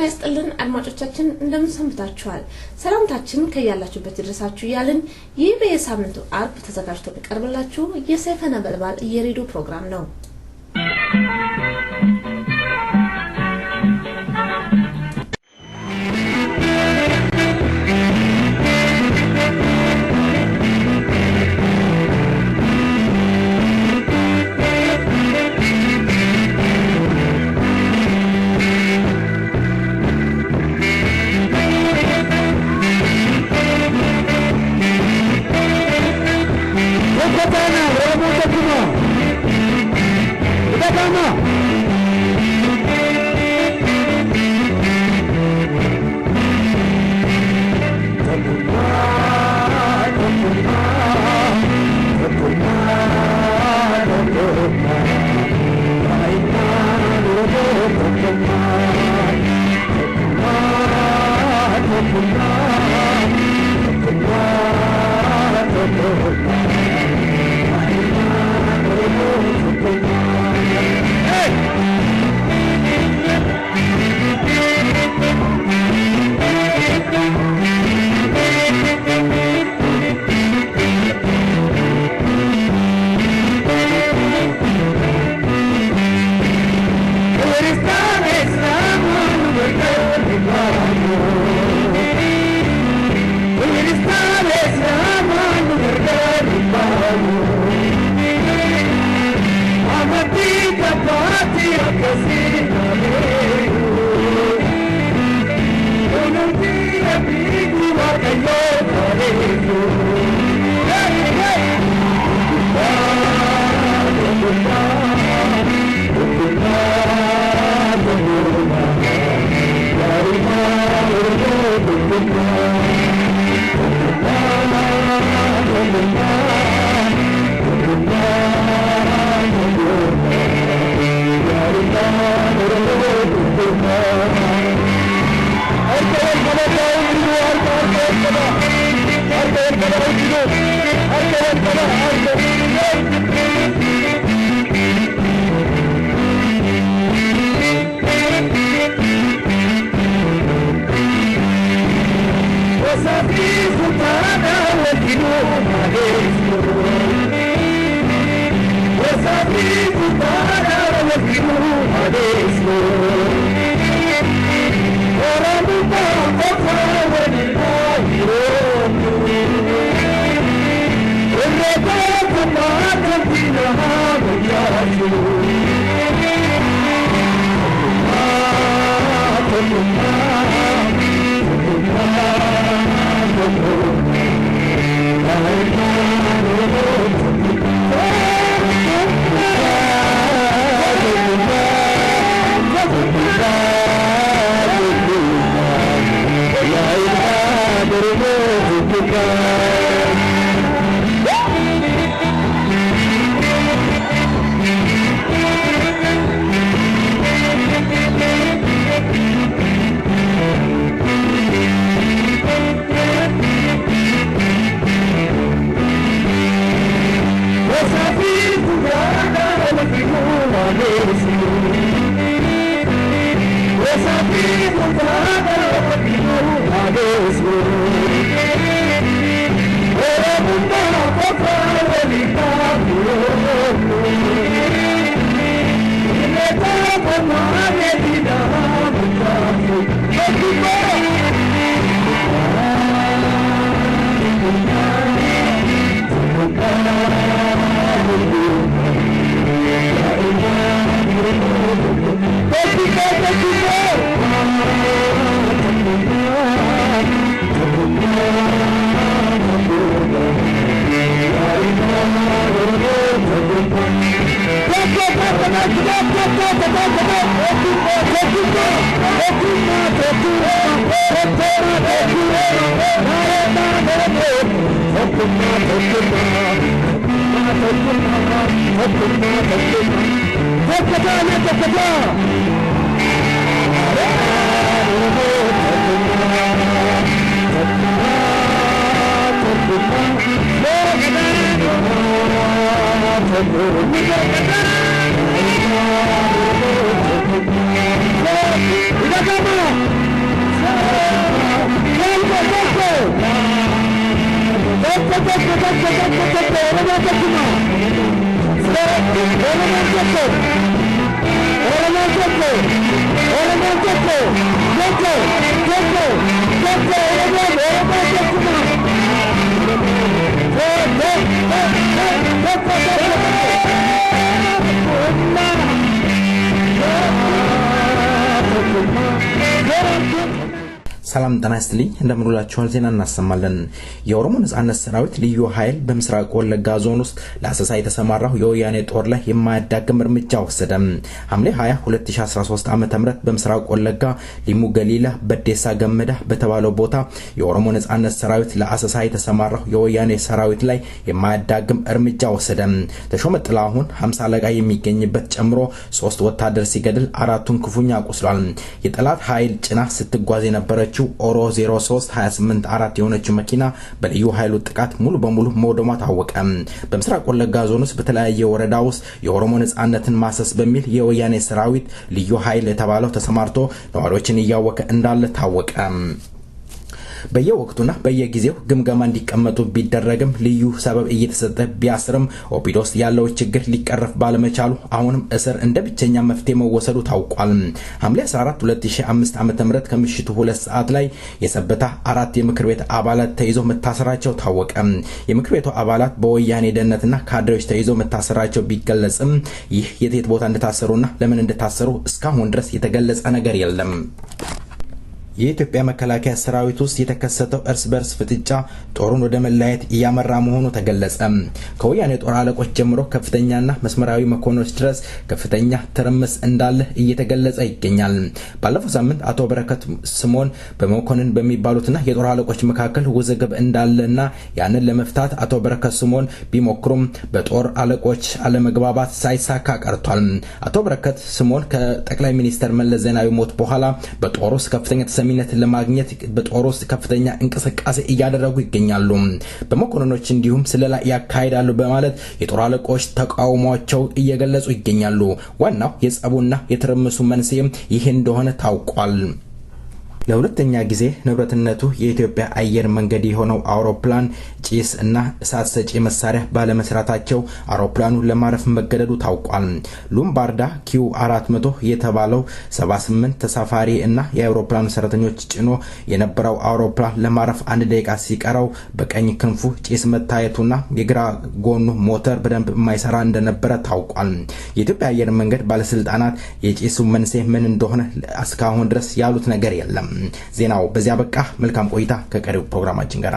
ይስጥልን አድማጮቻችን እንደምን ሰንብታችኋል? ሰላምታችን ከያላችሁበት ድረሳችሁ ያልን ይህ በየሳምንቱ አርብ ተዘጋጅቶ በቀርብላችሁ የሰይፈ ነበልባል የሬዲዮ ፕሮግራም ነው። ሰላም ጤና ይስጥልኝ እንደምንውላችኋል ዜና እናሰማለን። የኦሮሞ ነጻነት ሰራዊት ልዩ ኃይል በምስራቅ ወለጋ ዞን ውስጥ ለአሰሳ የተሰማራው የወያኔ ጦር ላይ የማያዳግም እርምጃ ወሰደ። ሐምሌ 20 2013 ዓ.ም በምስራቅ ወለጋ ሊሙ ገሊላ በዴሳ ገመዳ በተባለው ቦታ የኦሮሞ ነጻነት ሰራዊት ለአሰሳ የተሰማራው የወያኔ ሰራዊት ላይ የማያዳግም እርምጃ ወሰደ። ተሾመ ጥላሁን 50 አለቃ የሚገኝበት ጨምሮ 3 ወታደር ሲገድል 4ቱን ክፉኛ አቁስሏል። የጠላት ኃይል ጭና ስትጓዝ የነበረችው ኦሮ 0328 4 የሆነችው መኪና በልዩ ኃይሉ ጥቃት ሙሉ በሙሉ መውደሟ ታወቀ። በምስራቅ ወለጋ ዞን ውስጥ በተለያየ ወረዳ ውስጥ የኦሮሞ ነጻነትን ማሰስ በሚል የወያኔ ሰራዊት ልዩ ኃይል የተባለው ተሰማርቶ ነዋሪዎችን እያወከ እንዳለ ታወቀ። በየወቅቱና በየጊዜው ግምገማ እንዲቀመጡ ቢደረግም ልዩ ሰበብ እየተሰጠ ቢያስርም ኦፒዶ ውስጥ ያለው ችግር ሊቀረፍ ባለመቻሉ አሁንም እስር እንደ ብቸኛ መፍትሄ መወሰዱ ታውቋል። ሐምሌ 14 2005 ዓ.ም ከምሽቱ 2 ሰዓት ላይ የሰበታ 4 የምክር ቤት አባላት ተይዘው መታሰራቸው ታወቀ። የምክር ቤቱ አባላት በወያኔ ደህንነትና ካድሬዎች ተይዘው መታሰራቸው ቢገለጽም ይህ የት ቦታ እንደታሰሩና ለምን እንደታሰሩ እስካሁን ድረስ የተገለጸ ነገር የለም። የኢትዮጵያ መከላከያ ሰራዊት ውስጥ የተከሰተው እርስ በርስ ፍጥጫ ጦሩን ወደ መለያየት እያመራ መሆኑ ተገለጸ። ከወያኔ ጦር አለቆች ጀምሮ ከፍተኛና መስመራዊ መኮንኖች ድረስ ከፍተኛ ትርምስ እንዳለ እየተገለጸ ይገኛል። ባለፈው ሳምንት አቶ በረከት ስምኦን በመኮንን በሚባሉትና የጦር አለቆች መካከል ውዝግብ እንዳለና ያንን ለመፍታት አቶ በረከት ስምኦን ቢሞክሩም በጦር አለቆች አለመግባባት ሳይሳካ ቀርቷል። አቶ በረከት ስምኦን ከጠቅላይ ሚኒስትር መለስ ዜናዊ ሞት በኋላ በጦር ውስጥ ከፍተኛ ተሰሚነትን ለማግኘት በጦር ውስጥ ከፍተኛ እንቅስቃሴ እያደረጉ ይገኛሉ። በመኮንኖች እንዲሁም ስለላ ያካሂዳሉ በማለት የጦር አለቆች ተቃውሟቸው እየገለጹ ይገኛሉ። ዋናው የጸቡና የትርምሱ መንስኤም ይህ እንደሆነ ታውቋል። ለሁለተኛ ጊዜ ንብረትነቱ የኢትዮጵያ አየር መንገድ የሆነው አውሮፕላን ጭስ እና እሳት ሰጪ መሳሪያ ባለመስራታቸው አውሮፕላኑ ለማረፍ መገደዱ ታውቋል። ሉምባርዳ ኪው 400 የተባለው 78 ተሳፋሪ እና የአውሮፕላኑ ሰራተኞች ጭኖ የነበረው አውሮፕላን ለማረፍ 1 ደቂቃ ሲቀረው በቀኝ ክንፉ ጭስ መታየቱና የግራ ጎኑ ሞተር በደንብ የማይሰራ እንደነበረ ታውቋል። የኢትዮጵያ አየር መንገድ ባለስልጣናት የጭሱ መንስኤ ምን እንደሆነ እስካሁን ድረስ ያሉት ነገር የለም። ዜናው በዚያ በቃ። መልካም ቆይታ ከቀሪው ፕሮግራማችን ጋር።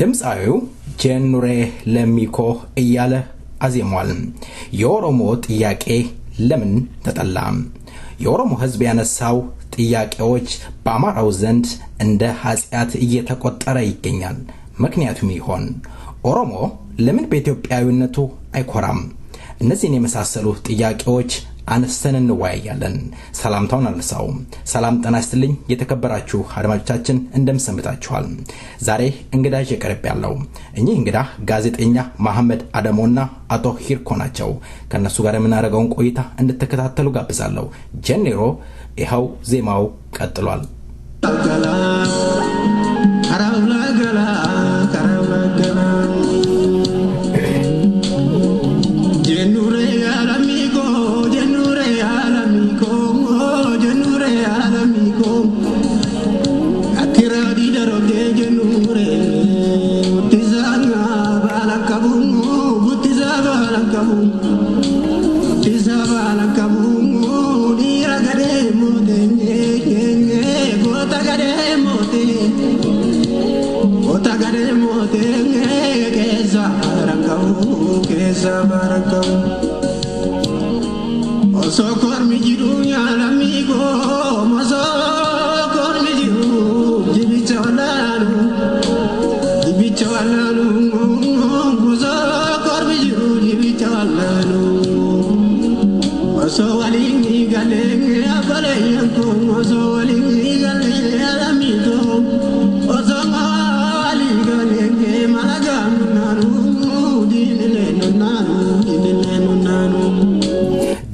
ድምጻዊው ጀኑሬ ለሚኮ እያለ አዜሟል። የኦሮሞ ጥያቄ ለምን ተጠላ? የኦሮሞ ህዝብ ያነሳው ጥያቄዎች በአማራው ዘንድ እንደ ኃጢአት እየተቆጠረ ይገኛል። ምክንያቱም ይሆን ኦሮሞ ለምን በኢትዮጵያዊነቱ አይኮራም? እነዚህን የመሳሰሉ ጥያቄዎች አነስተን እንወያያለን። ሰላምታውን አልሳው። ሰላም ጤና ይስጥልኝ የተከበራችሁ አድማጮቻችን እንደምሰምታችኋል። ዛሬ እንግዳ ይቀርብ ያለው እኚህ እንግዳ ጋዜጠኛ መሐመድ አደሞና አቶ ሂርኮ ናቸው። ከነሱ ጋር የምናደርገውን ቆይታ እንድትከታተሉ ጋብዛለሁ። ጀኔሮ ይኸው ዜማው ቀጥሏል። Jenure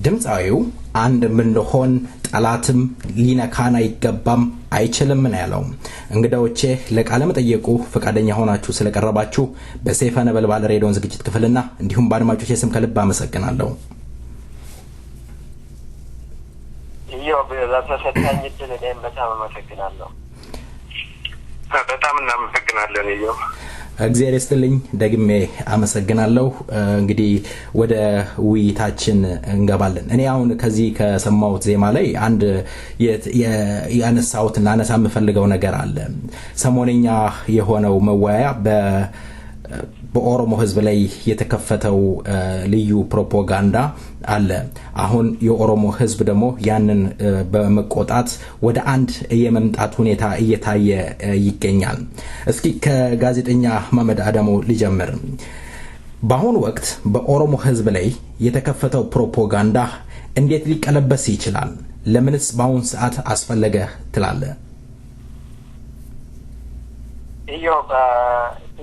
ድምጻዊው አንድ ምንሆን ጠላትም ሊነካና ይገባም አይችልም ነው ያለው። እንግዳዎቼ ለቃለ መጠየቁ ፈቃደኛ ሆናችሁ ስለቀረባችሁ በሰይፈ ነበልባል ሬዲዮን ዝግጅት ክፍልና እንዲሁም በአድማጮች ስም ከልብ አመሰግናለሁ። በተሰጣኝ እድል እኔም በጣም አመሰግናለሁ። በጣም እናመሰግናለን። እግዚአብሔር ይስጥልኝ ደግሜ አመሰግናለሁ። እንግዲህ ወደ ውይይታችን እንገባለን። እኔ አሁን ከዚህ ከሰማሁት ዜማ ላይ አንድ ያነሳሁት ላነሳ የምፈልገው ነገር አለ። ሰሞነኛ የሆነው መወያያ በኦሮሞ ህዝብ ላይ የተከፈተው ልዩ ፕሮፓጋንዳ አለ። አሁን የኦሮሞ ህዝብ ደግሞ ያንን በመቆጣት ወደ አንድ የመምጣት ሁኔታ እየታየ ይገኛል። እስኪ ከጋዜጠኛ መሐመድ አደሙ ልጀምር። በአሁኑ ወቅት በኦሮሞ ህዝብ ላይ የተከፈተው ፕሮፓጋንዳ እንዴት ሊቀለበስ ይችላል? ለምንስ በአሁኑ ሰዓት አስፈለገ ትላለህ?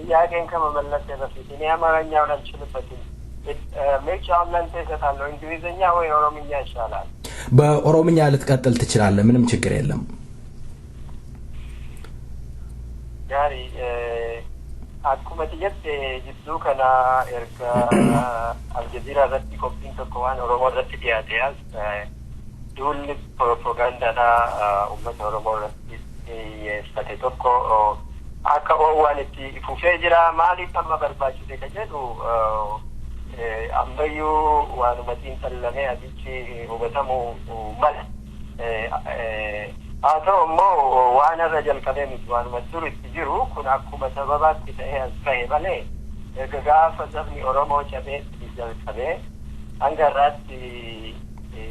ጥያቄን ከመመለስ በፊት እኔ አማርኛውን አልችልበትም። ምርጫውን ለአንተ እሰጣለሁ። እንግሊዝኛ ወይ ኦሮምኛ ይሻላል? በኦሮምኛ ልትቀጥል ትችላለህ፣ ምንም ችግር የለም። ጋሪ akkuma xiyyatti jidduu kana erga aljazeera irratti qophiin tokko waan oromoo irratti dhiyaate as duulli propaagandaadha uummata oromoo irratti xiyyeeffate tokko akka waan itti fufee jira. Maaliif amma barbaachise ka jedhu ammayyuu waanuma xiinxallamee adichi hubatamuu mala. haa ta'u immoo waan irra jalqabee miti waanuma dur itti jiru kun akkuma sababaatti ta'ee as bahe malee erga gaafa sabni oromoo cabee jalqabee hanga irraatti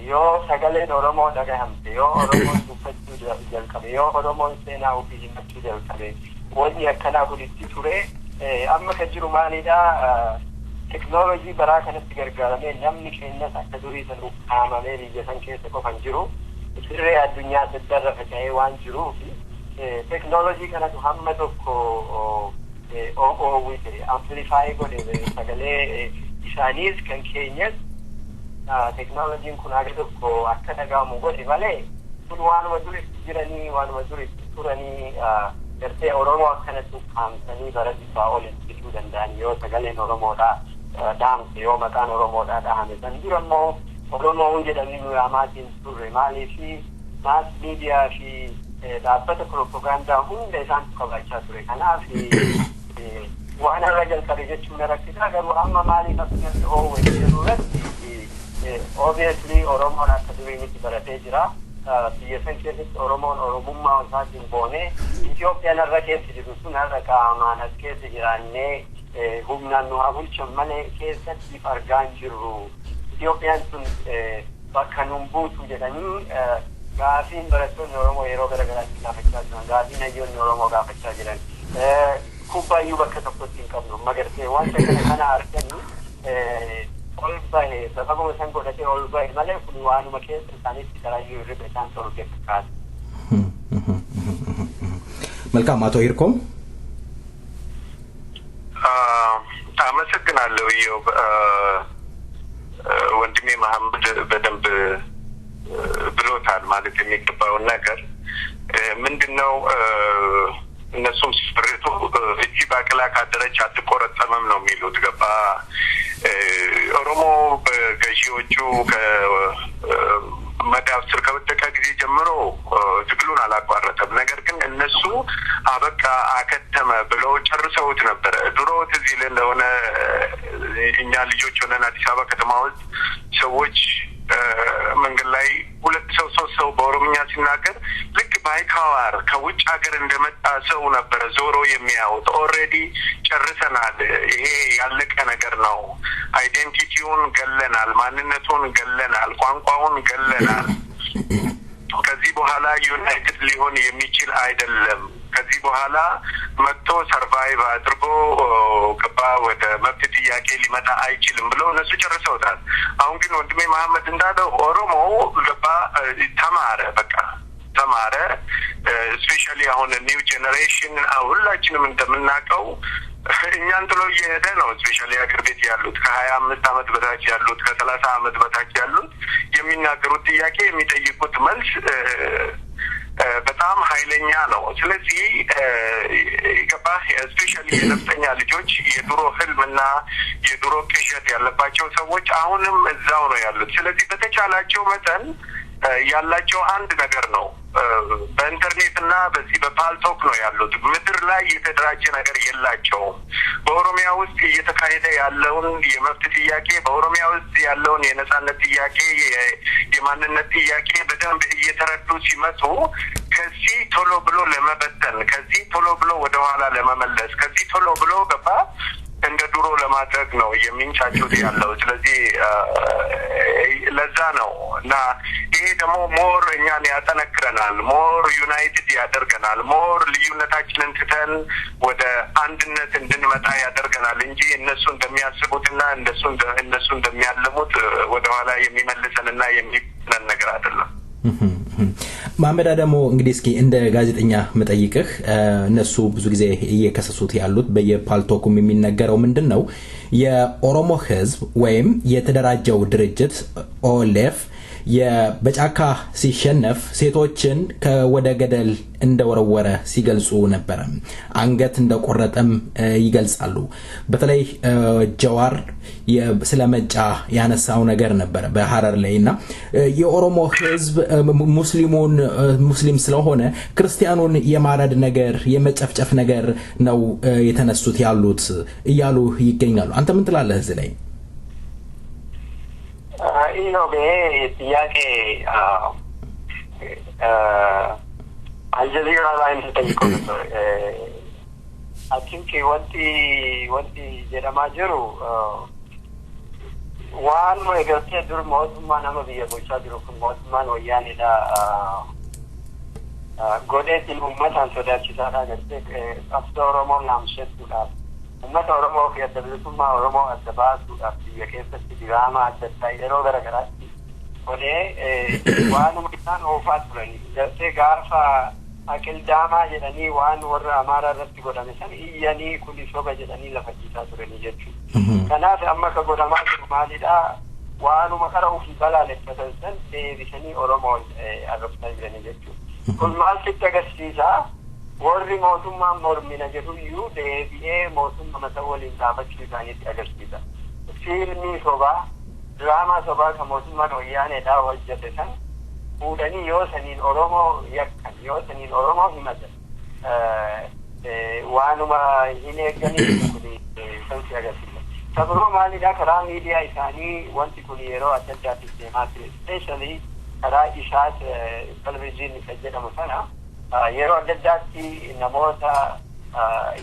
yoo sagaleen oromoo dhagahamte yoo oromoon dubbachuu jalqabe yoo oromoon seenaa ofii himachuu jalqabe wanni akkanaa kun itti ture. Amma kan jiru maalidha? Teknoolojii baraa kanatti gargaaramee namni keenyas akka durii san ukkaamamee biyya san keessa qofan jiru sirree addunyaa daddarra faca'ee waan jiruuf teknoolojii kanatu hamma tokko oowwite amplifaayii godhe sagalee isaaniis kan keenyas teknoolojiin kun haga tokko akka dhaga'amu godhe malee kun waanuma duritti jiranii waanuma duritti turanii gartee oromoo akkanatti ukkaamsanii bara dhibbaa olitti fiduu danda'an yoo sagaleen oromoodhaa dhaamte yoo maqaan oromoodhaa dhahame san dura immoo oromoon jedhamee nuyaamaatiin turre maaliifi maas miidiyaa fi dhaabbata propaagandaa hunda isaantu qabaachaa ture. Kanaaf waan irra jalqabe jechuun rakkisa. Garuu amma maaliif akkasatti oowwe jedhuurratti obviously oromoon akka duriinitti baratee jira. Biyya san keessatti oromoon oromummaa isaatiin boonee Itoophiyaan irra keessa jiru sun har'a qaamaan as keessa jiraannee humnaan nu haa bulchan malee keessatti argaan jirru. Itoophiyaan sun bakka nuun buutu jedhanii gaafiin barattoonni oromoo yeroo garagaraatti gaafachaa jiran gaafiin hayyoonni oromoo gaafachaa jiran kubbaayyuu bakka tokkotti hin qabnu magartee wanta kana arganii ol bahe sababuma san godhatee ol bahe malee kun waanuma keessa isaaniitti karaayyuu hirriba isaan torge fakkaata. መልካም አቶ ሂርኮም አመሰግናለሁ። ወንድሜ መሐመድ በደንብ ብሎታል ማለት የሚገባውን ነገር ምንድነው እነሱም ሲፈርቱ እቺ ባቅላ ካደረች አትቆረጠምም ነው የሚሉት። ገባ ኦሮሞ በገዢዎቹ ከመዳፍ ስር ከወደቀ ጊዜ ጀምሮ ትግሉን አላቋረጠም። ነገር ግን እነሱ አበቃ አከተመ ብለው ጨርሰውት ነበር። ድሮ ትዝ ይል እንደሆነ እኛ ልጆች ሆነን አዲስ አበባ ከተማ ውስጥ ሰዎች መንገድ ላይ ሁለት ሰው ሶስት ሰው በኦሮምኛ ሲናገር ልክ ባይካዋር ከውጭ ሀገር እንደመጣ ሰው ነበር ዞሮ የሚያዩት። ኦልሬዲ ጨርሰናል። ይሄ ያለቀ ነገር ነው። አይዴንቲቲውን ገለናል፣ ማንነቱን ገለናል፣ ቋንቋውን ገለናል። ከዚህ በኋላ ዩናይትድ ሊሆን የሚችል አይደለም። ከዚህ በኋላ መጥቶ ሰርቫይቭ አድርጎ ገባ ወደ መብት ጥያቄ ሊመጣ አይችልም ብለው እነሱ ጨርሰውታል። አሁን ግን ወንድሜ መሐመድ እንዳለው ኦሮሞ ገባ ተማረ፣ በቃ ተማረ። ስፔሻሊ አሁን ኒው ጄኔሬሽን ሁላችንም እንደምናውቀው እኛን ጥሎ እየሄደ ነው። ስፔሻሊ ሀገር ቤት ያሉት ከ25 ዓመት በታች ያሉት ከ30 ዓመት በታች ያሉት የሚናገሩት ጥያቄ የሚጠይቁት መልስ በጣም ኃይለኛ ነው። ስለዚህ ገባህ ስፔሻሊ የነፍጠኛ ልጆች የድሮ ህልምና የድሮ ቅዠት ያለባቸው ሰዎች አሁንም እዛው ነው ያሉት። ስለዚህ በተቻላቸው መጠን ያላቸው አንድ ነገር ነው። በኢንተርኔትና በዚህ በፓልቶክ ነው ያሉት። ምድር ላይ የተደራጀ ነገር የላቸውም። በኦሮሚያ ውስጥ እየተካሄደ ያለውን የመብት ጥያቄ፣ በኦሮሚያ ውስጥ ያለውን የነጻነት ጥያቄ፣ የማንነት ጥያቄ በደንብ እየተረዱ ሲመጡ ከዚህ ቶሎ ብሎ ለመበተን፣ ከዚህ ቶሎ ብሎ ወደኋላ ለመመለስ፣ ከዚህ ቶሎ ብሎ ገባ እንደ ድሮ ለማድረግ ነው የሚንጫጩት ያለው። ስለዚህ ለዛ ነው እና ይሄ ደግሞ ሞር እኛን ያጠነክረናል፣ ሞር ዩናይትድ ያደርገናል፣ ሞር ልዩነታችንን ትተን ወደ አንድነት እንድንመጣ ያደርገናል እንጂ እነሱ እንደሚያስቡትና እነሱ እንደሚያልሙት ወደኋላ የሚመልሰንና የሚጥለን ነገር አይደለም። ማመዳ ደግሞ እንግዲህ እስኪ እንደ ጋዜጠኛ መጠይቅህ እነሱ ብዙ ጊዜ እየከሰሱት ያሉት በየፓልቶኩም የሚነገረው ምንድነው የኦሮሞ ህዝብ ወይም የተደራጀው ድርጅት ኦኤልኤፍ በጫካ ሲሸነፍ ሴቶችን ከወደ ገደል እንደወረወረ ሲገልጹ ነበር። አንገት እንደቆረጠም ይገልጻሉ። በተለይ ጀዋር ስለመጫ ያነሳው ነገር ነበር በሐረር ላይና የኦሮሞ ህዝብ ሙስሊም ስለሆነ ክርስቲያኑን የማረድ ነገር የመጨፍጨፍ ነገር ነው የተነሱት ያሉት እያሉ ይገኛሉ። አንተ ምን ትላለህ እዚህ ላይ? ነው ጥያቄ አልጀዚራ ላይ ተጠይቀው ነበር። አቲንክ ወንቲ ጀዳማ ጅሩ ዋን ወገርቴ ዱር ሞቱማ ናመ ቢየጎቻ ጅሩ ሞቱማን ወያኔዳ ጎዴቲን ኡመታን ሶዳቺሳዳ ገርቴ አፍቶ ኦሮሞ ናምሸቱዳ ኡመታ ኦሮሞ ከደብሉቱማ ኦሮሞ አደባሱዳ የከፈት ዲራማ አደታ የሮ ገረገራቲ ወደ ዋኑ ምታን ኦፋት ብለኒ ገርቴ ጋፋ አቅልዳማ የደኒ ዋን ወራ አማራ ረፍት ጎዳመሰን ይያኒ ኩሊሶ በጀደኒ ለፈጂታ ቱረኒ ጀቹ ከናት አመከ ጎዳማ ማሊዳ ዋኑ መከራው ይባላል ተተሰን ቢሰኒ ኦሮሞ አረፍታ ይለኒ ጀቹ ኩል ማልት ተገሲሳ ወሪ ሞቱማ ሞርሚና ጀዱዩ ደቢኤ ሞቱማ መተወል ኢንታፈች ይዛኒት አገርሲታ ፊልሚ ሶባ ድራማ ሶባ ከሞቱማ ነው ያኔ ዳው ወጀተሰን ኡደኒ ዮሰኒን ኦሮሞ ያከን ዮሰኒን ኦሮሞ ይመዘን ዋኑማ ይኔገኒ ኩኒ ሰውቲ አገርሲታ ተብሮ ማሊዳ ከራ ሚዲያ ኢሳኒ ወንቲ ኩኒ የሮ አተዳት ሲማት ስፔሻሊ ከራ ኢሻት ቴሌቪዥን ከጀደሙ ሰና የሮ አደዳቲ ነሞታ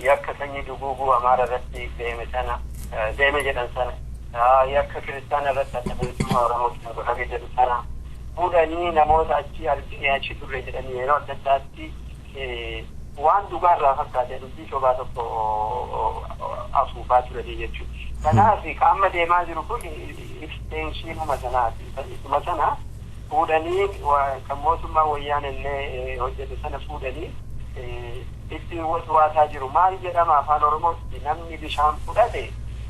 ያከሰኝ ዱጉጉ አማራ ረቲ በመሰና ደመጀደን ሰና ያከ ክርስቲያን ረታ ተብሎ ኦሮሞች ነው ከገደሉ ሰና ቡዳኒ ነሞታ አቺ አልጂያቺ ዱሬ ጀደን የሮ አደዳቲ ዋን ዱጋራ ፈካደ ዱዲ ሾባቶ አፉፋት ረዲየቹ ከናሲ ካመደ ማጅሩ ኩል ኤክስቴንሽኑ መሰና ፉደኒ ከሞቱማ ወያኔ ወጀደ ሰነ ፉደኒ እቲ ወስዋታ ጅሩ ማል ጀዳማ አፋን ኦሮሞ ነምኒ ቢሻን ፉደቴ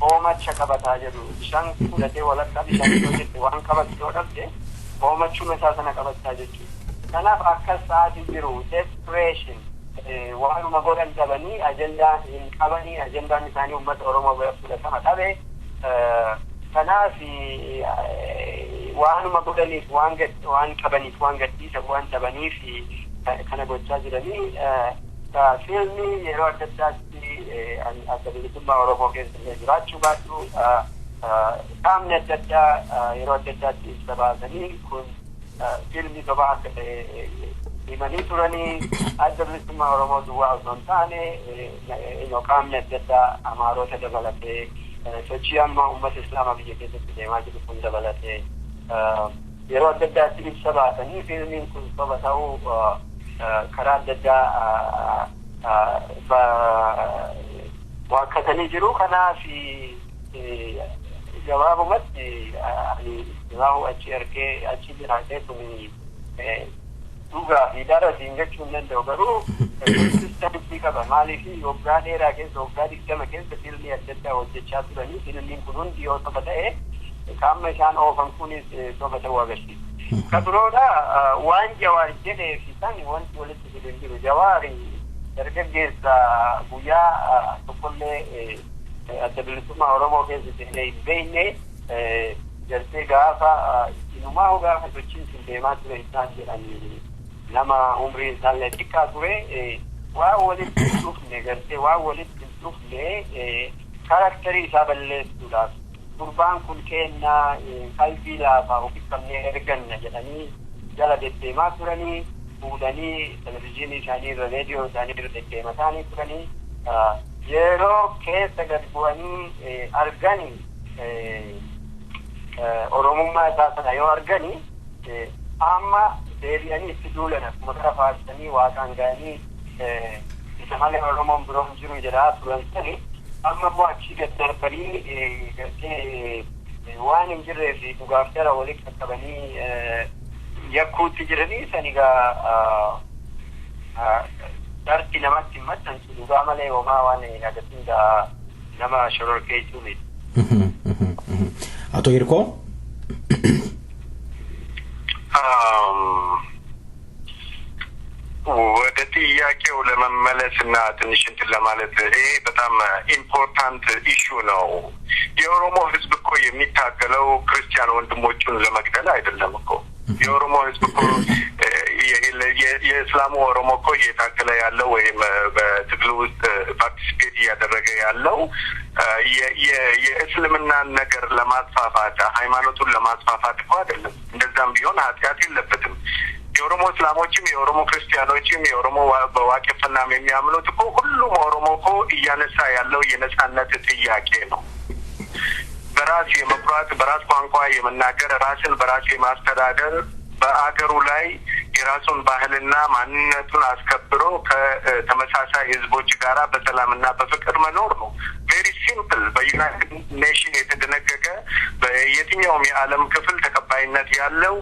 ኦመቸ ቀበታ ጅሩ ቢሻን ፉደቴ ወለካ ቢሻን ፉደቴ ዋን ቀበት ወደቴ ኦመቹ መሳሰነ ቀበታ ጅሩ ከናፍ አከሳት ጅሩ ዴስፕሬሽን ዋኑ መጎደን ተበኒ አጀንዳ ኢንቀበኒ አጀንዳ ንሳኒ ኡመት ኦሮሞ በፍለታ ማታበ ከናፊ ዋኑ መጎደኒስ ዋን ቀበኒስ ዋን ገዲስ ዋን ተበኒስ ከነጎቻ ጅረኒ ፊልሚ የሮ አደዳቲ አደብልቱማ ኦሮሞ ኬስ ጅራቹ ባቱ qaamni adda addaa yeroo adda addaatti ibsa baasanii kun fiilmii sobaa akka himanii turanii adda bilisummaa Oromoo duwwaa osoo hin taane qaamni adda addaa Amaarota dabalatee sochii amma uummata Islaamaa biyya keessatti deemaa jiru kun dabalatee yeroo adda addaatti ibsa baasanii fiilmiin kun soba ta'uu karaa adda addaa waakkatanii jiru. Kanaaf gabaabumatti Islaamu achi argee achi jiraatee kun dhugaa fi darasiin jechuun danda'u garuu konsistentii qaba. Maaliif waggaa dheeraa keessa waggaa 20 keessa fiilmii adda addaa hojjechaa turanii fiilmiin kun hundi yoo soba ta'e qaama isaan oofan kunis soba ta'uu agarsiisa. Kabiroodha waan Jawaar jedhee fi san wanti walitti fidu jiru. Jawaar dargaggeessa guyyaa tokkollee adda bilisummaa Oromoo keessatti hin beekne jaltee gaafa inumaa gaafa sochiin sun deemaa ture isaan jedhanii nama umriin isaallee xiqqaa ture waa walitti hin dhufne gartee waa walitti hin dhufne karakterii isaa balleessuudhaaf gurbaan kun kennaa qalbii laafaa ofiifannee erganna jedhanii jala deddeemaa turanii fuudhanii televizyiinii isaanii irra reediyoo isaanii irra deddeemaa turanii yeroo keessa gad bu'anii arganii Oromummaa isaa sana yoo arganii amma deebi'anii itti duulan akkuma gara faasanii waaqaan ga'anii isa malee Oromoon biroon jiru jedhaa turan sani amma immoo achii gad darbanii gartee waan hin jirree fi dhugaaf jara walitti qaqqabanii yakkuutti jiranii sanigaa darti namatti hin maxxansu dhugaa malee homaa waan agarsiisa nama shororkeessuu miti. Ato Hirko ወደ ጥያቄው ለመመለስና ትንሽ እንትን ለማለት ይሄ በጣም ኢምፖርታንት ኢሹ ነው። የኦሮሞ ህዝብ እኮ የሚታገለው ክርስቲያን ወንድሞቹን ለመግደል አይደለም እኮ። የኦሮሞ ህዝብ እኮ የእስላሙ ኦሮሞ እኮ እየታገለ ያለው ወይም በትግሉ ውስጥ ፓርቲሲፔት እያደረገ ያለው የእስልምናን ነገር ለማስፋፋት ሃይማኖቱን ለማስፋፋት እኮ አይደለም። እንደዛም ቢሆን ኃጢአት የለበትም። የኦሮሞ እስላሞችም የኦሮሞ ክርስቲያኖችም የኦሮሞ በዋቄፈናም የሚያምኑት እኮ ሁሉም ኦሮሞ እኮ እያነሳ ያለው የነጻነት ጥያቄ ነው። በራስ የመኩራት በራስ ቋንቋ የመናገር ራስን በራስ የማስተዳደር በአገሩ ላይ የራሱን ባህልና ማንነቱን አስከብሮ ከተመሳሳይ ህዝቦች ጋራ በሰላምና በፍቅር መኖር ነው። ቬሪ ሲምፕል በዩናይትድ ኔሽን የተደነገገ በየትኛውም የዓለም ክፍል ተቀባይነት ያለው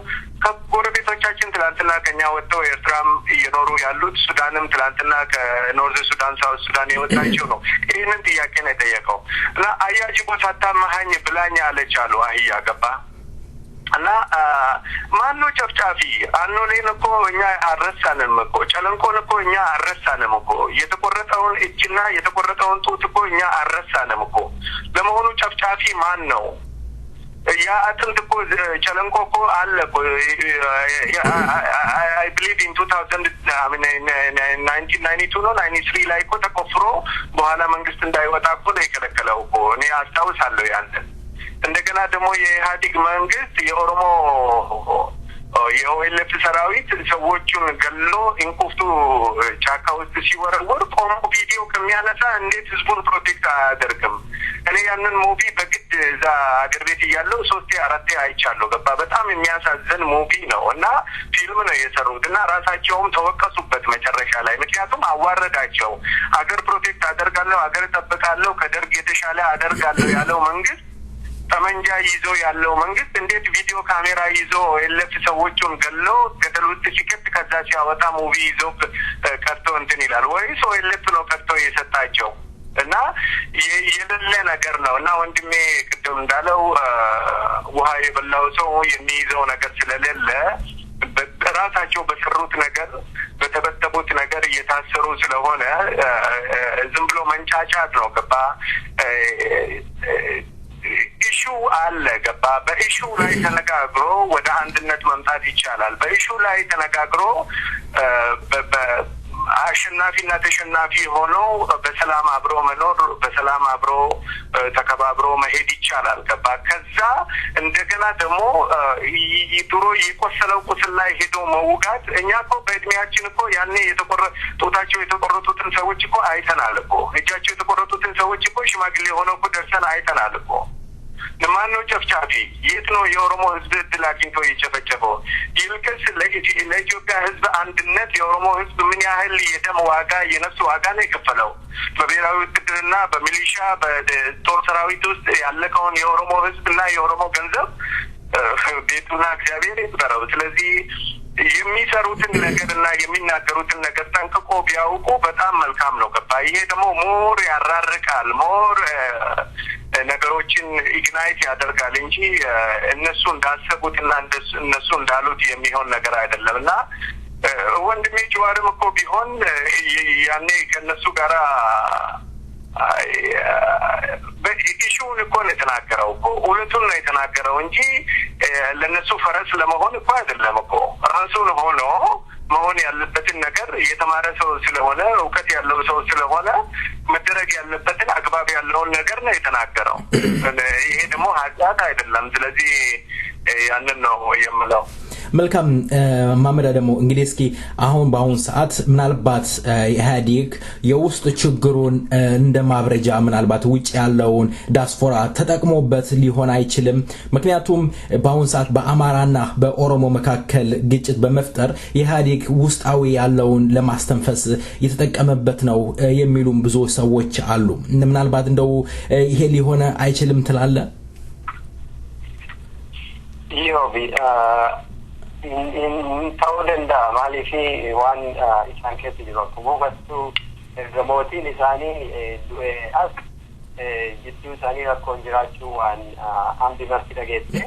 ከጎረቤቶቻችን ትላንትና ከኛ ወጥተው ኤርትራም እየኖሩ ያሉት ሱዳንም ትላንትና ከኖርዝ ሱዳን ሳውት ሱዳን የወጣቸው ነው። ይህንን ጥያቄ ነው የጠየቀው እና አያጅቦ ሳታመሃኝ ብላኝ አለቻሉ አህያ ገባ እና ማነው ጨፍጫፊ? አኖሌን እኮ እኛ አረሳንም እኮ ጨለንቆን እኮ እኛ አረሳንም እኮ የተቆረጠውን እጅና የተቆረጠውን ጡት እኮ እኛ አረሳንም እኮ። ለመሆኑ ጨፍጫፊ ማን ነው? ያ አጥንት እኮ ጨለንቆ እኮ አለ እኮ I believe in 1992 ነው 93 ላይ እኮ ተቆፍሮ በኋላ መንግስት እንዳይወጣ እኮ ነው የከለከለው እኮ። እኔ አስታውሳለሁ ያንን። እንደገና ደግሞ የኢህአዴግ መንግስት የኦሮሞ የኦኤልኤፍ ሰራዊት ሰዎቹን ገሎ ኢንኩፍቱ ጫካ ውስጥ ሲወረወር ቆሞ ቪዲዮ ከሚያነሳ እንዴት ህዝቡን ፕሮቴክት አያደርግም? እኔ ያንን ሙቪ በግድ እዛ አገር ቤት እያለሁ 3-4 አይቻለሁ። ገባ በጣም የሚያሳዝን ሙቪ ነው እና ፊልም ነው የሰሩት እና ራሳቸውም ተወቀሱበት መጨረሻ ላይ። ምክንያቱም አዋረዳቸው። አገር ፕሮቴክት አደርጋለሁ አገር እጠብቃለሁ ከደርግ የተሻለ አደርጋለሁ ያለው መንግስት ጠመንጃ ይዞ ያለው መንግስት እንዴት ቪዲዮ ካሜራ ይዞ ኤልኤፍ ሰዎቹን ገሎ ገደል ውስጥ ሲከት ከዛ ሲያወጣ ሙቪ ይዞ ቀርቶ እንትን ይላል? ወይስ ኤልኤፍ ነው ቀርቶ የሰጣቸው? እና የሌለ ነገር ነው። እና ወንድሜ ቅድም እንዳለው ውሃ የበላው ሰው የሚይዘው ነገር ስለሌለ ራሳቸው በሰሩት ነገር በተበተቡት ነገር እየታሰሩ ስለሆነ ዝም ብሎ መንጫጫት ነው። ገባ ኢሹ አለ። ገባ በኢሹ ላይ ተነጋግሮ ወደ አንድነት መምጣት ይቻላል። በኢሹ ላይ ተነጋግሮ አሸናፊና ተሸናፊ ሆኖ በሰላም አብሮ መኖር በሰላም አብሮ ተከባብሮ መሄድ ይቻላል። ገባ? ከዛ እንደገና ደግሞ ድሮ የቆሰለው ቁስል ላይ ሄዶ መውጋት እኛ እኮ በእድሜያችን እኮ ያኔ ጡታቸው የተቆረጡትን ሰዎች እኮ አይተናል እኮ እጃቸው የተቆረጡትን ሰዎች እኮ ሽማግሌ ሆነው እኮ ደርሰን አይተናል እኮ። ለማንኛው ጨፍጫፊ የት ነው የኦሮሞ ህዝብ እድል አግኝቶ የጨፈጨፈው? ይልቅስ ለኢትዮጵያ ህዝብ አንድነት የኦሮሞ ህዝብ ምን ያህል የደም ዋጋ የነፍስ ዋጋ ነው የከፈለው? በብሔራዊ ውትድርና በሚሊሻ በጦር ሰራዊት ውስጥ ያለቀውን የኦሮሞ ህዝብና የኦሮሞ ገንዘብ ቤቱና እግዚአብሔር ይጠራው። ስለዚህ የሚሰሩትን ነገርና የሚናገሩትን ነገር ጠንቅቆ ቢያውቁ በጣም መልካም ነው። ገባ? ይሄ ደግሞ ሞር ያራርቃል፣ ሞር ነገሮችን ኢግናይት ያደርጋል እንጂ እነሱ እንዳሰቡትና እነሱ እንዳሉት የሚሆን ነገር አይደለምና ወንድሜ ጀዋርም እኮ ቢሆን ያኔ ከነሱ ጋራ በኢሹን እኮ ነው የተናገረው እኮ እውነቱን ነው የተናገረው እንጂ ለነሱ ፈረስ ለመሆን እኮ አይደለም እኮ ራሱን ሆኖ መሆን ያለበትን ነገር የተማረ ሰው ስለሆነ እውቀት ያለው ሰው ስለሆነ መደረግ ያለበትን አግባብ ያለውን ነገር ነው የተናገረው። ይሄ ደግሞ ኃጢአት አይደለም። ስለዚህ ያንን ነው የምለው። መልካም ማመዳ ደግሞ እንግዲህ እስኪ አሁን በአሁን ሰዓት ምናልባት ኢህአዴግ የውስጥ ችግሩን እንደማብረጃ ምናልባት ውጭ ያለውን ዳስፖራ ተጠቅሞበት ሊሆን አይችልም። ምክንያቱም በአሁን ሰዓት በአማራና በኦሮሞ መካከል ግጭት በመፍጠር ኢህአዴግ ውስጣዊ ያለውን ለማስተንፈስ የተጠቀመበት ነው የሚሉም ብዙ ሰዎች አሉ። ምናልባት እንደው ይሄ ሊሆን አይችልም ትላለ? ta'uudanda maaliifi waan isaan keessa jiru akkuma hubattu gamootiin isaanii as jidduu isaanii rakkoon jiraachuu waan hambi marti dhageesse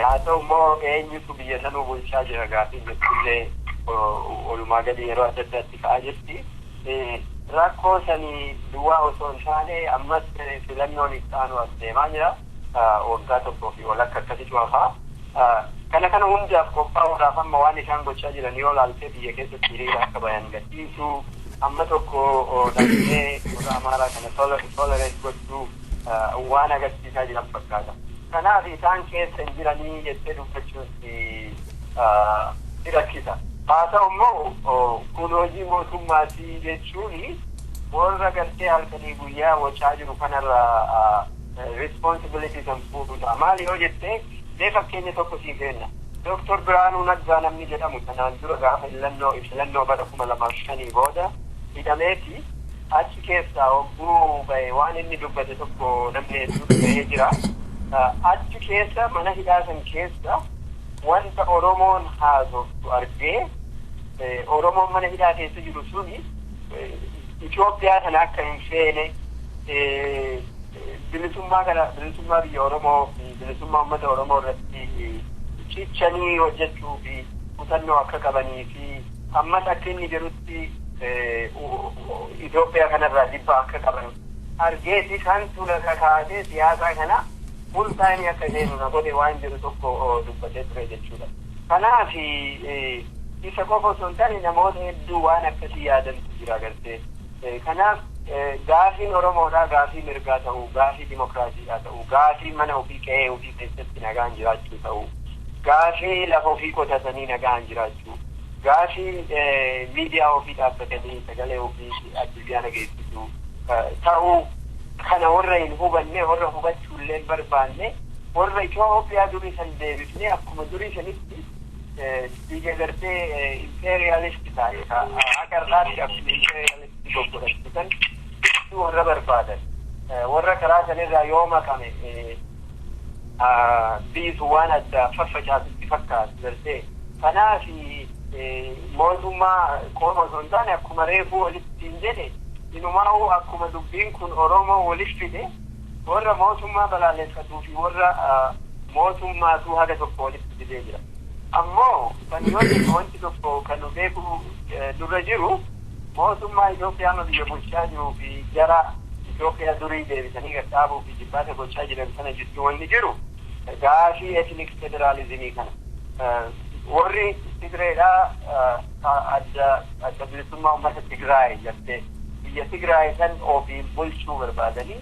haa ta'u immoo eenyutu biyya sanuu bulchaa jira gaafii jechuullee olumaa gadi yeroo adda addaatti ka'aa jirti. Rakkoo sanii duwwaa osoo hin taane ammas filannoon ittaanu as deemaa jira waggaa tokkoo fi walakka akkasi cuafaa kana hundaaf qophaa'uudhaaf amma waan isaan gochaa jiran yoo laaltee biyya keessatti hiriira akka bayan gadhiisuu amma tokko dhabnee gosa amaaraa kana tolerate gochuu waan agarsiisaa jiran fakkaata. Kanaaf isaan keessa hin jiranii jettee dubbachuun si rakkisa. Haa ta'u immoo kun hojii mootummaatii jechuun warra gartee halkanii guyyaa wachaa jiru kanarra responsibility kan fuudhudha. Maali yoo jettee fakkeenya tokko sii kenna. Dr. Biraanuu Naggaa namni jedhamu kanaan dura gaafa filannoo bara 2005 booda hidhameeti achi keessaa hogguu bahe waan inni dubbate tokko namni hedduu bahee jira. Achi keessa mana hidhaa san keessa wanta Oromoon haasoftu argee Oromoon mana hidhaa keessa jiru suni Itoophiyaa kana akka hin feene bilisummaa biyya Oromoo fi bilisummaa uummata Oromoo irratti cichanii hojjechuu fi kutannoo akka qabanii fi ammas akka inni jedhutti Itoophiyaa kanarraa dhibbaa akka qaban argeeti kantu lafa kaasee siyaasaa kana fuultaanii akka seenu na godhe waan jedhu tokko dubbatee ture jechuudha. Kanaaf isa qofa osoo hin taane namoota hedduu waan akkasii yaadantu jira gartee. Kanaaf gaafiin Oromoodhaa gaafii mirgaa ta'uu, gaafii dimokiraasiidhaa ta'uu, gaafii mana ofii qe'ee ofii keessatti nagaan jiraachuu ta'uu, gaafii lafa ofii qotatanii nagaan jiraachuu, gaafii miidiyaa ofii dhaabbatanii sagalee ofii addunyaa nageessisuu ta'uu kana warra hin hubanne warra hubachuullee barbaanne warra Itoophiyaa durii san deebifnee akkuma durii sanitti biyya gartee imperialisti ta'e agarraatti akkuma imperialisti goggodhachisan warra barbaadan warra karaa sanirraa yoo makame biisu waan adda faffacaasutti fakkaatu gartee. Kanaaf mootummaa qofa osoo hin taane akkuma reefuu walitti hin jedhe inumaa'uu akkuma dubbiin kun Oromoo walitti fide warra mootummaa balaaleffatuu fi warra mootummaatu haga tokko walitti fidee jira. Ammoo kan yoo jedhu wanti tokko kan nu beeku dura jiru mootummaa Itoophiyaa biyya bulchaa jiruu fi jara Itoophiyaa durii deebisanii gadhaabuu fi jibbaata gochaa jiran sana jidduu wanni jiru gaafii etnik federaalizimii kana warri Tigrayda adda bilisummaa uummata Tigraay jettee biyya Tigraay san ofiin bulchuu barbaadanii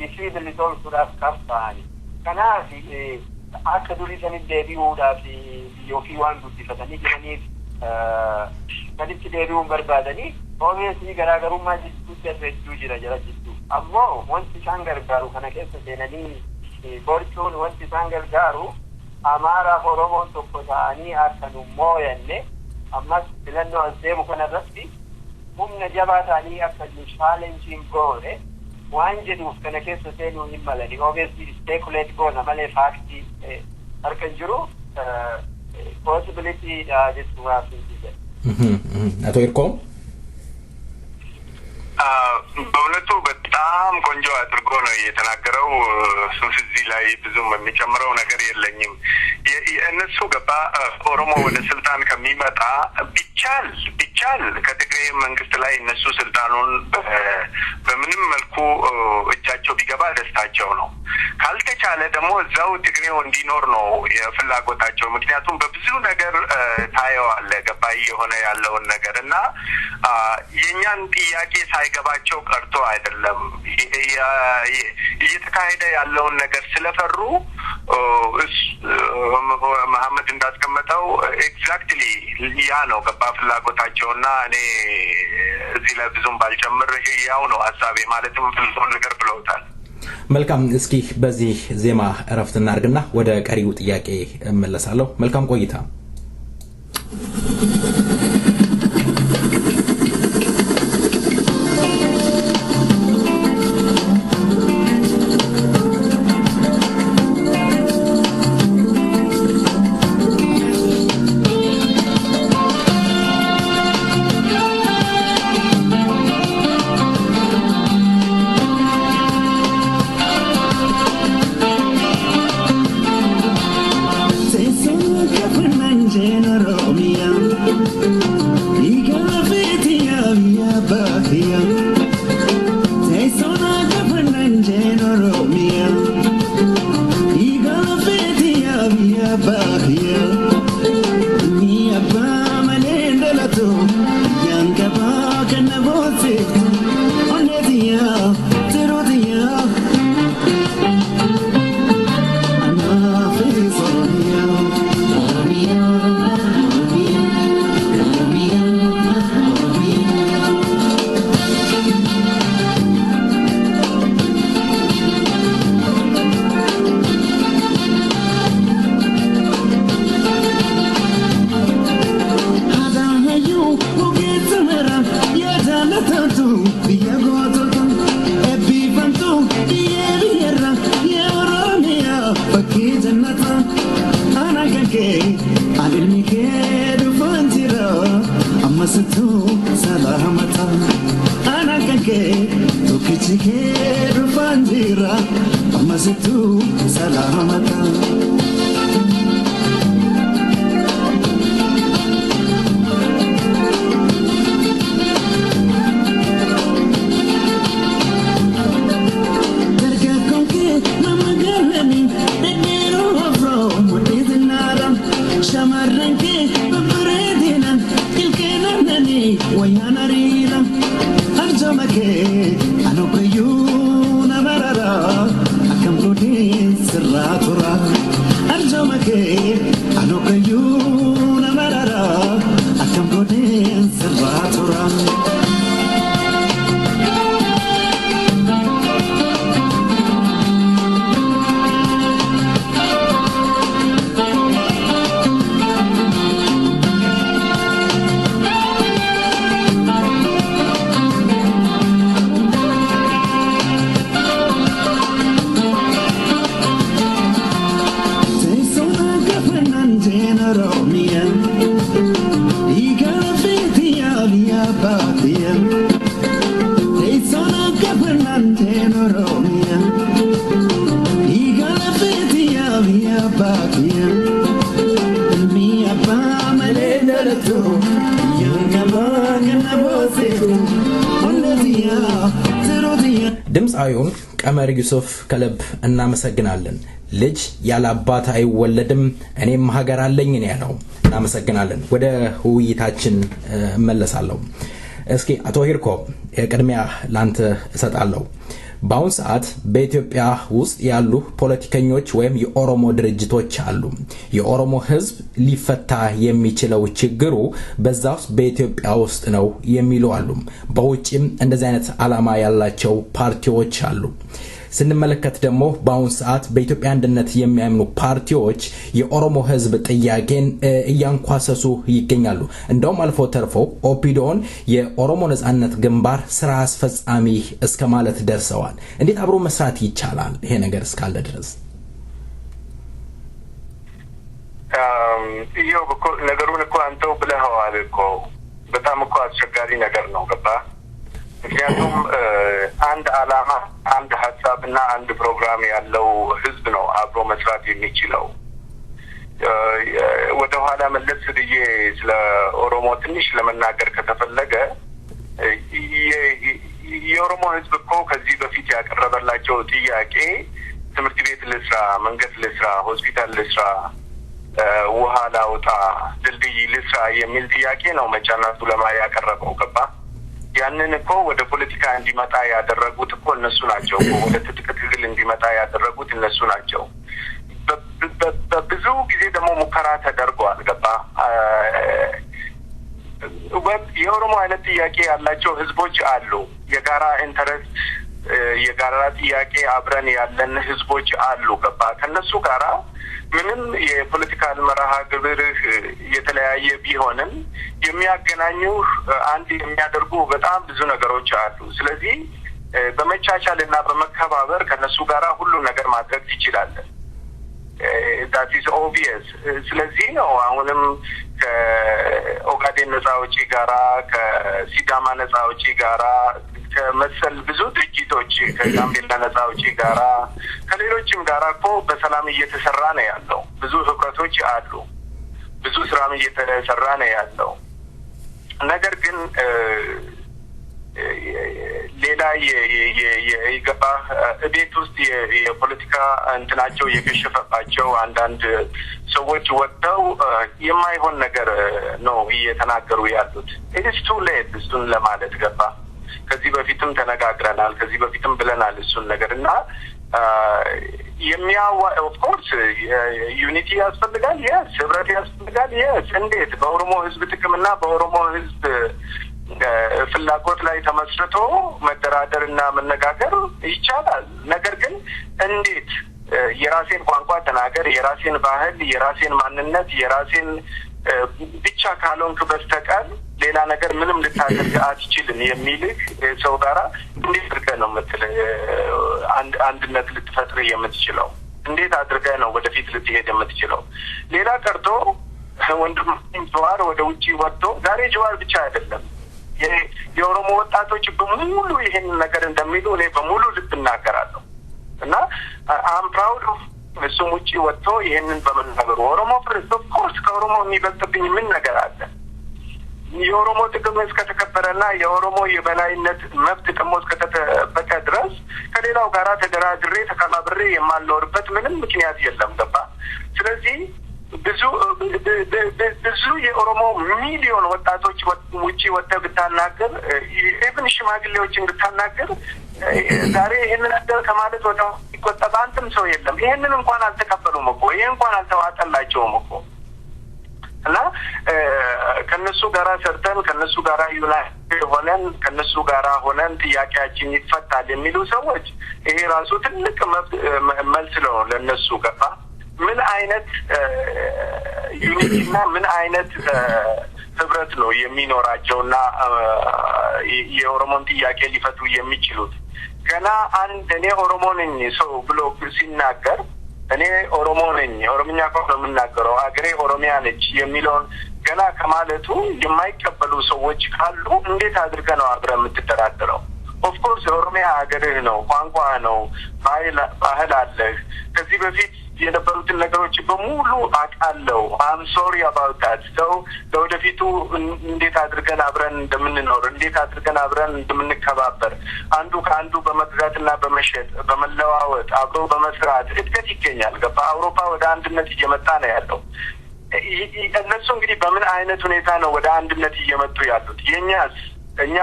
ishii bilisomsuudhaaf qabsaa'ani. Kanaaf akka durii sanitti deebi'uudhaaf biyya ofii waan guddifatanii jiraniif sanitti deebi'uun barbaadanii obviously garaagarummaa jidduutti hedduu jira jidduu. Ammoo wanti isaan gargaaru kana keessa seenanii borcuun wanti isaan gargaaru Amaaraaf Oromoon tokko ta'anii akka nu mooyanne ammas filannoo as deemu kanarratti humna jabaa ta'anii akka nu chaalenjiin goone waan jedhuuf kana keessa seenuu hin malani. Obviously speculate goona malee faaktii harka jiru possibility jechuudhaaf hin jedhe. Ato Irko? በእውነቱ በጣም ቆንጆ አድርጎ ነው የተናገረው። ሱስ እዚህ ላይ ብዙም የሚጨምረው ነገር የለኝም። እነሱ ገባ ኦሮሞ ወደ ስልጣን ከሚመጣ ቢቻል ከትግራይ መንግስት ላይ እነሱ ስልጣኑን በምንም መልኩ እጃቸው ቢገባ ደስታቸው ነው። ካልተቻለ ደግሞ እዛው ትግሬው እንዲኖር ነው የፍላጎታቸው። ምክንያቱም በብዙ ነገር ታየዋለ ገባ የሆነ ያለውን ነገርና የኛን ጥያቄ ሳይገባቸው ቀርቶ አይደለም እየተካሄደ ያለውን ነገር ስለፈሩ መሐመድ እንዳስቀመጠው ኤግዛክትሊ ያ ነው ገባ ፍላጎታቸውና እኔ እዚህ ላይ ብዙም ባልጨምር ያው ነው ሐሳቤ ማለትም ፍልስፍና ነገር ብለውታል። መልካም እስኪ በዚህ ዜማ እረፍት እናርግና ወደ ቀሪው ጥያቄ እመለሳለሁ። መልካም ቆይታ። ቀመር ዩሱፍ ከልብ እናመሰግናለን። ልጅ ያለ አባት አይወለድም እኔም ሀገር አለኝ ነው ያለው። እናመሰግናለን። ወደ ውይይታችን እመለሳለሁ። እስኪ አቶ ሂርኮ ቅድሚያ ላንተ እሰጣለሁ። በአሁን ሰዓት በኢትዮጵያ ውስጥ ያሉ ፖለቲከኞች ወይም የኦሮሞ ድርጅቶች አሉ። የኦሮሞ ህዝብ ሊፈታ የሚችለው ችግሩ በዛው በኢትዮጵያ ውስጥ ነው የሚሉ አሉ። በውጪም እንደዚህ አይነት አላማ ያላቸው ፓርቲዎች አሉ። ስንመለከት ደግሞ በአሁን ሰዓት በኢትዮጵያ አንድነት የሚያምኑ ፓርቲዎች የኦሮሞ ህዝብ ጥያቄን እያንኳሰሱ ይገኛሉ። እንደውም አልፎ ተርፎ ኦፒዶን የኦሮሞ ነጻነት ግንባር ስራ አስፈጻሚ እስከ ማለት ደርሰዋል። እንዴት አብሮ መስራት ይቻላል ይሄ ነገር እስካለ ድረስ? ይሄው ነገሩን እኮ አንተው ብለኸዋል እኮ በጣም እኮ አስቸጋሪ ነገር ነው ገባ። ምክንያቱም አንድ አላማ አንድ ሀሳብና አንድ ፕሮግራም ያለው ህዝብ ነው አብሮ መስራት የሚችለው። ወደ ኋላ መለስ ብዬ ስለ ኦሮሞ ትንሽ ለመናገር ከተፈለገ የኦሮሞ ህዝብ እኮ ከዚህ በፊት ያቀረበላቸው ጥያቄ ትምህርት ቤት ልስራ፣ መንገድ ልስራ፣ ሆስፒታል ልስራ፣ ውሃ ላውጣ፣ ድልድይ ልስራ የሚል ጥያቄ ነው መጫናቱ ለማ ያቀረበው ገባ። ያንን እኮ ወደ ፖለቲካ እንዲመጣ ያደረጉት እኮ እነሱ ናቸው። ወደ ትጥቅ ትግል እንዲመጣ ያደረጉት እነሱ ናቸው። በብዙ ጊዜ ደግሞ ሙከራ ተደርጓል ገባ። የኦሮሞ አይነት ጥያቄ ያላቸው ህዝቦች አሉ። የጋራ ኢንተረስት የጋራ ጥያቄ አብረን ያለን ህዝቦች አሉ ገባ። ከነሱ ጋራ ምንም የፖለቲካል መርሃ ግብር የተለያየ ቢሆንም የሚያገናኙ አንድ የሚያደርጉ በጣም ብዙ ነገሮች አሉ። ስለዚህ በመቻቻልና በመከባበር ከነሱ ጋራ ሁሉ ነገር ማድረግ ትችላለህ። that is obvious። ስለዚህ ነው አሁንም ከኦጋዴን ነፃ አውጪ ጋራ ከሲዳማ ነፃ አውጪ ጋራ ከመሰል ብዙ ድርጅቶች ከጋምቤላ ነፃ አውጪ ጋራ ከሌሎችም ጋራ እኮ በሰላም እየተሰራ ነው ያለው። ብዙ ህብረቶች አሉ። ብዙ ስራም እየተሰራ ነው ያለው። ነገር ግን ሌላ የገባ ቤት ውስጥ የፖለቲካ እንትናቸው የከሸፈባቸው አንዳንድ ሰዎች ወጥተው የማይሆን ነገር ነው እየተናገሩ ያሉት። it's too late እሱን ለማለት ገባ። ከዚህ በፊትም ተነጋግረናል፣ ከዚህ በፊትም ብለናል እሱን ነገርና ኦፍ ኮርስ ዩኒቲ ያስፈልጋል። yes ህብረት ያስፈልጋል። yes እንዴት በኦሮሞ ህዝብ ጥቅምና በኦሮሞ ህዝብ ፍላጎት ላይ ተመስርቶ መደራደርና መነጋገር ይቻላል። ነገር ግን እንዴት የራሴን ቋንቋ ተናገር፣ የራሴን ባህል፣ የራሴን ማንነት፣ የራሴን ብቻ ካልሆንክ በስተቀር ሌላ ነገር ምንም ልታደርግ አትችልም የሚልህ ሰው ጋራ እንዴት አድርገህ ነው አንድነት ልትፈጥር የምትችለው? እንዴት አድርገህ ነው ወደፊት ልትሄድ የምትችለው? ሌላ ቀርቶ ወንድም ጀዋር ወደ ውጪ ወጥቶ ዛሬ ጀዋር ብቻ አይደለም የኦሮሞ ወጣቶች በሙሉ ይሄን ነገር እንደሚሉ እኔ በሙሉ ልብ እናገራለሁ እና አም ፕራውድ ኦፍ እሱም ውጪ ወጥቶ ይሄንን በመናገሩ ኦሮሞ ፍርስት ኦፍ ኮርስ ከኦሮሞ የሚበልጥብኝ ምን ነገር አለ? የኦሮሞ ጥቅም እስከተከበረና የኦሮሞ የበላይነት መብት ደግሞ እስከተጠበቀ ድረስ ከሌላው ጋራ ተደራድሬ ተከባብሬ የማልኖርበት ምንም ምክንያት የለም ገባ። ስለዚህ ብዙ የኦሮሞ ሚሊዮን ወጣቶች ውጪ ወጥተህ ብታናገር ኢቭን ሽማግሌዎችን ብታናገር ዛሬ ይሄንን ነገር ከማለት ወደ ይቆጠባ አንተም ሰው የለም። ይሄንን እንኳን አልተቀበሉም እኮ ይሄ እንኳን አልተዋጠላቸውም እኮ እና ከነሱ ጋራ ሰርተን ከነሱ ጋራ ዩናይትድ ሆነን ከነሱ ጋራ ሆነን ጥያቄያችን ይፈታል የሚሉ ሰዎች ይሄ ራሱ ትልቅ መልስ ነው ለነሱ ገባ። ምን አይነት ዩኒቲና ምን አይነት ህብረት ነው የሚኖራቸውና የኦሮሞን ጥያቄ ሊፈቱ የሚችሉት? ገና አንድ እኔ ኦሮሞ ነኝ ሰው ብሎ ሲናገር እኔ ኦሮሞ ነኝ ኦሮምኛ ቋንቋ ነው የምናገረው አገሬ ኦሮሚያ ነች የሚለውን ገና ከማለቱ የማይቀበሉ ሰዎች ካሉ እንዴት አድርገህ ነው አብረህ የምትደራደረው? ኦፍኮርስ ኦሮሚያ ሀገርህ ነው፣ ቋንቋ ነው፣ ባህል አለህ። ከዚህ በፊት የነበሩትን ነገሮች በሙሉ አቃለው I'm sorry about that so ለወደፊቱ እንዴት አድርገን አብረን እንደምንኖር እንዴት አድርገን አብረን እንደምንከባበር አንዱ ከአንዱ በመግዛትና በመሸጥ በመለዋወጥ አብሮ በመስራት እድገት ይገኛል ገባ አውሮፓ ወደ አንድነት እየመጣ ነው ያለው እነሱ እንግዲህ በምን አይነት ሁኔታ ነው ወደ አንድነት እየመጡ ያሉት እኛ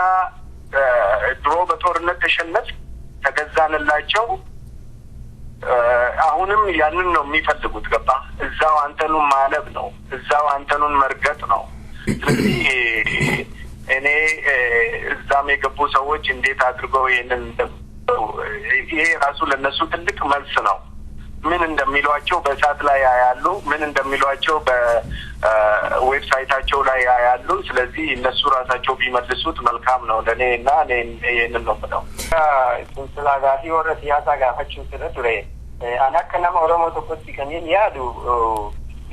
ድሮ በጦርነት ተሸነፍ ተገዛንላቸው አሁንም ያንን ነው የሚፈልጉት ገባ እዛው አንተኑን ማለብ ነው እዛው አንተኑን መርገጥ ነው ስለዚህ እኔ እዛም የገቡ ሰዎች እንዴት አድርገው ይሄንን ይሄ ራሱ ለነሱ ትልቅ መልስ ነው ምን እንደሚሏቸው በሳት ላይ ያያሉ ምን እንደሚሏቸው በዌብሳይታቸው ላይ ያያሉ ስለዚህ እነሱ ራሳቸው ቢመልሱት መልካም ነው ለኔና እኔ ይሄንን ነው ብለው ስላጋፊ ወረስ ያሳጋፈችው ስለቱሬ አናከናም ኦሮሞ ተቆጥ ከሚን ያዱ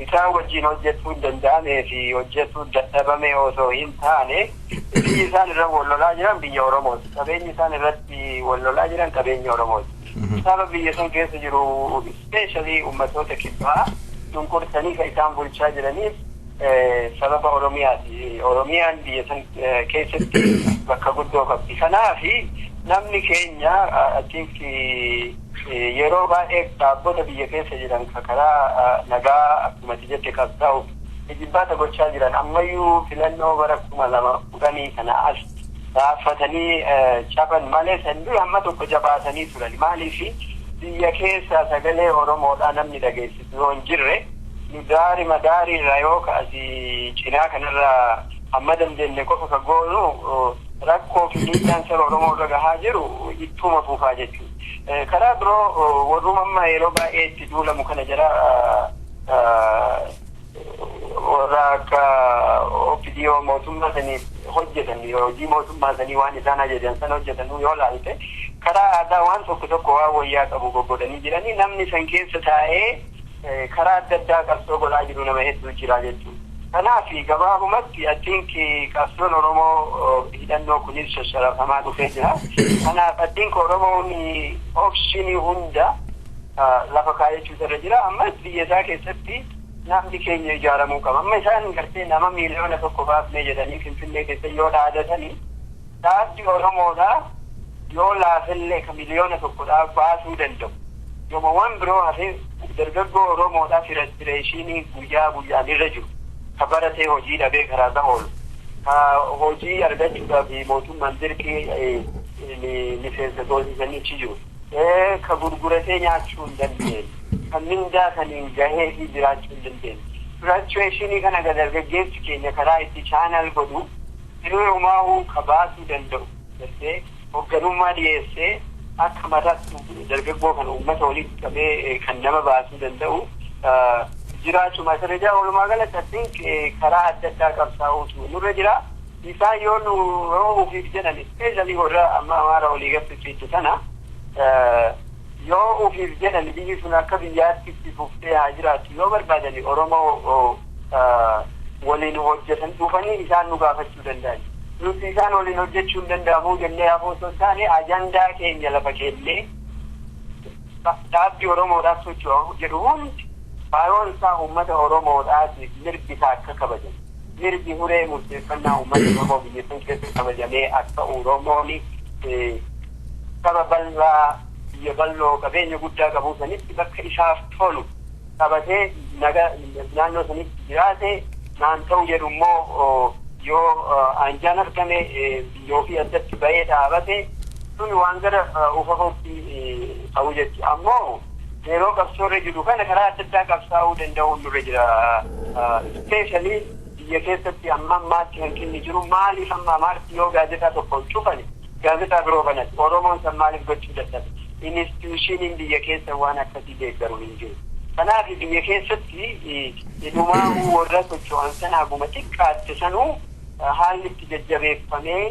ኢታ ወጂኖ ጀቱ እንደንዳኔ ፊ ወጀቱ ደተበሜ ኦሶ ኢንታኔ ኢሳን ረወሎላ ጅራን ቢየ ኦሮሞ ተበኝ ኢሳን ረቲ ወሎላ ጅራን ተበኝ ኦሮሞ sabab biyyasan keessa jiru especially ummatoota kibbaa dunqurtanii ka isaan bulchaa jiraniif sababa oromiyaan biyyasan keessatti bakka guddoo qabdi kanaafi namni keenya achiinki yeroo baay'ee dhaabbota biyya keessa jiran karaa nagaa akkumatti jette qabsaa'uuf ijibbaata gochaa jiran ammayyuu filannoo bara 2010 kana as daafatanii chapan malee sandu amma tokko jabaatanii turan maaliifi biyya keessa sagalee oromoodhaa namni dhageessisu yoo hin jirre nu daari rayoo kaasi cinaa kanarra amma dandeenye qofa ka goonu rakkoo fi miidhaan saba oromoo irra gahaa jiru ittuma fuufaa jechuudha karaa biroo warruma amma yeroo baay'ee itti duulamu kana jira warra akka OPDO mootummaa sanii hojjetan hojii mootummaa sanii waan isaan ajajan sana hojjetan yoo laalte karaa aadaa waan tokko waan wayyaa qabu goggodhanii jiranii namni san keessa taa'ee karaa adda addaa qabsoo godhaa jiru nama hedduu jira jechuudha. Kanaaf gabaabumatti addiinki qabsoon Oromoo hidhannoo kunis shasharafamaa dhufee jira. Kanaaf addiinki Oromoon opshinii hunda lafa kaayachuu irra jira. Ammas biyya isaa keessatti namni keenya ijaaramuu qaba. Amma isaan gartee nama miiliyoona tokko baafnee jedhanii Finfinnee keessa yoo dhaadatanii dhaabbi Oromoodhaa yoo laafellee ka miiliyoona tokkodhaa baasuu danda'u. Yooma waan biroo hafee dargaggoo Oromoodhaa firastireeshinii guyyaan irra jiru. Ka baratee hojii dhabee karaa oolu. Ka hojii argachuudhaaf mootummaan dirqii miseensa toosisanii jiru. Ka gurguratee nyaachuu hin dandeenye. Kan mindaa saniin gahee fi jiraachuu hin dandeenye. Firastireeshinii kana dargaggeessi keenya karaa itti chaanal godhu hiriirumaahuu ka baasuu danda'u. Hoogganummaa dhiyeessee akka mataatti dargaggoo kana uummata walitti qabee kan nama baasuu danda'u jiraachuma sirrijaa walumaa galatti karaa adda addaa qabsaa'uutu nurra jira. Isaan yoo nu ofiif jedhan ispeeshaalii warra amma amaara olii gabsiisu sana yoo ofiif jedhan biyyi sun akka biyyaatti itti fuftee haa jiraatu yoo barbaadani Oromoo waliin hojjetan dhufanii isaan nu gaafachuu danda'an. Nuti isaan waliin hojjechuu hin danda'amu jennee hafoo osoo taane ajandaa keenya lafa keellee dhaabbi Oromoodhaaf socho'u jedhu hundi baay'oon isaa uummata Oromoodhaatiif mirgi isaa akka kabajan. Mirgi huree murteeffannaa uummata Oromoo biyya sun keessa kabajamee akka Oromoon saba bal'aa biyya bal'oo qabeenya guddaa qabu sanitti bakka isaaf tolu qabatee naannoo sanitti jiraate naan ta'u jedhu immoo yoo anjaan argame biyyoo fi addatti bahee dhaabate sun waan gara ufafootti ta'uu jechuudha. Ammoo yeroo qabsoorra jiru kana karaa adda addaa qabsaa'uu danda'u nurra jira. Ispeeshaalii biyya keessatti amma ammaatti hanqinni jiru maaliif amma amaarti yoo gaazexaa tokkoon cufani gaazexaa biroo kanatti Oromoon san maaliif gochuu dadhabe? Institushiniin biyya keessa waan akkasii deeggaru hin jiru. Kanaaf biyya keessatti dhumaa'uu warra socho'an sana haguma xiqqaatte sanuu haalli itti jajjabeeffamee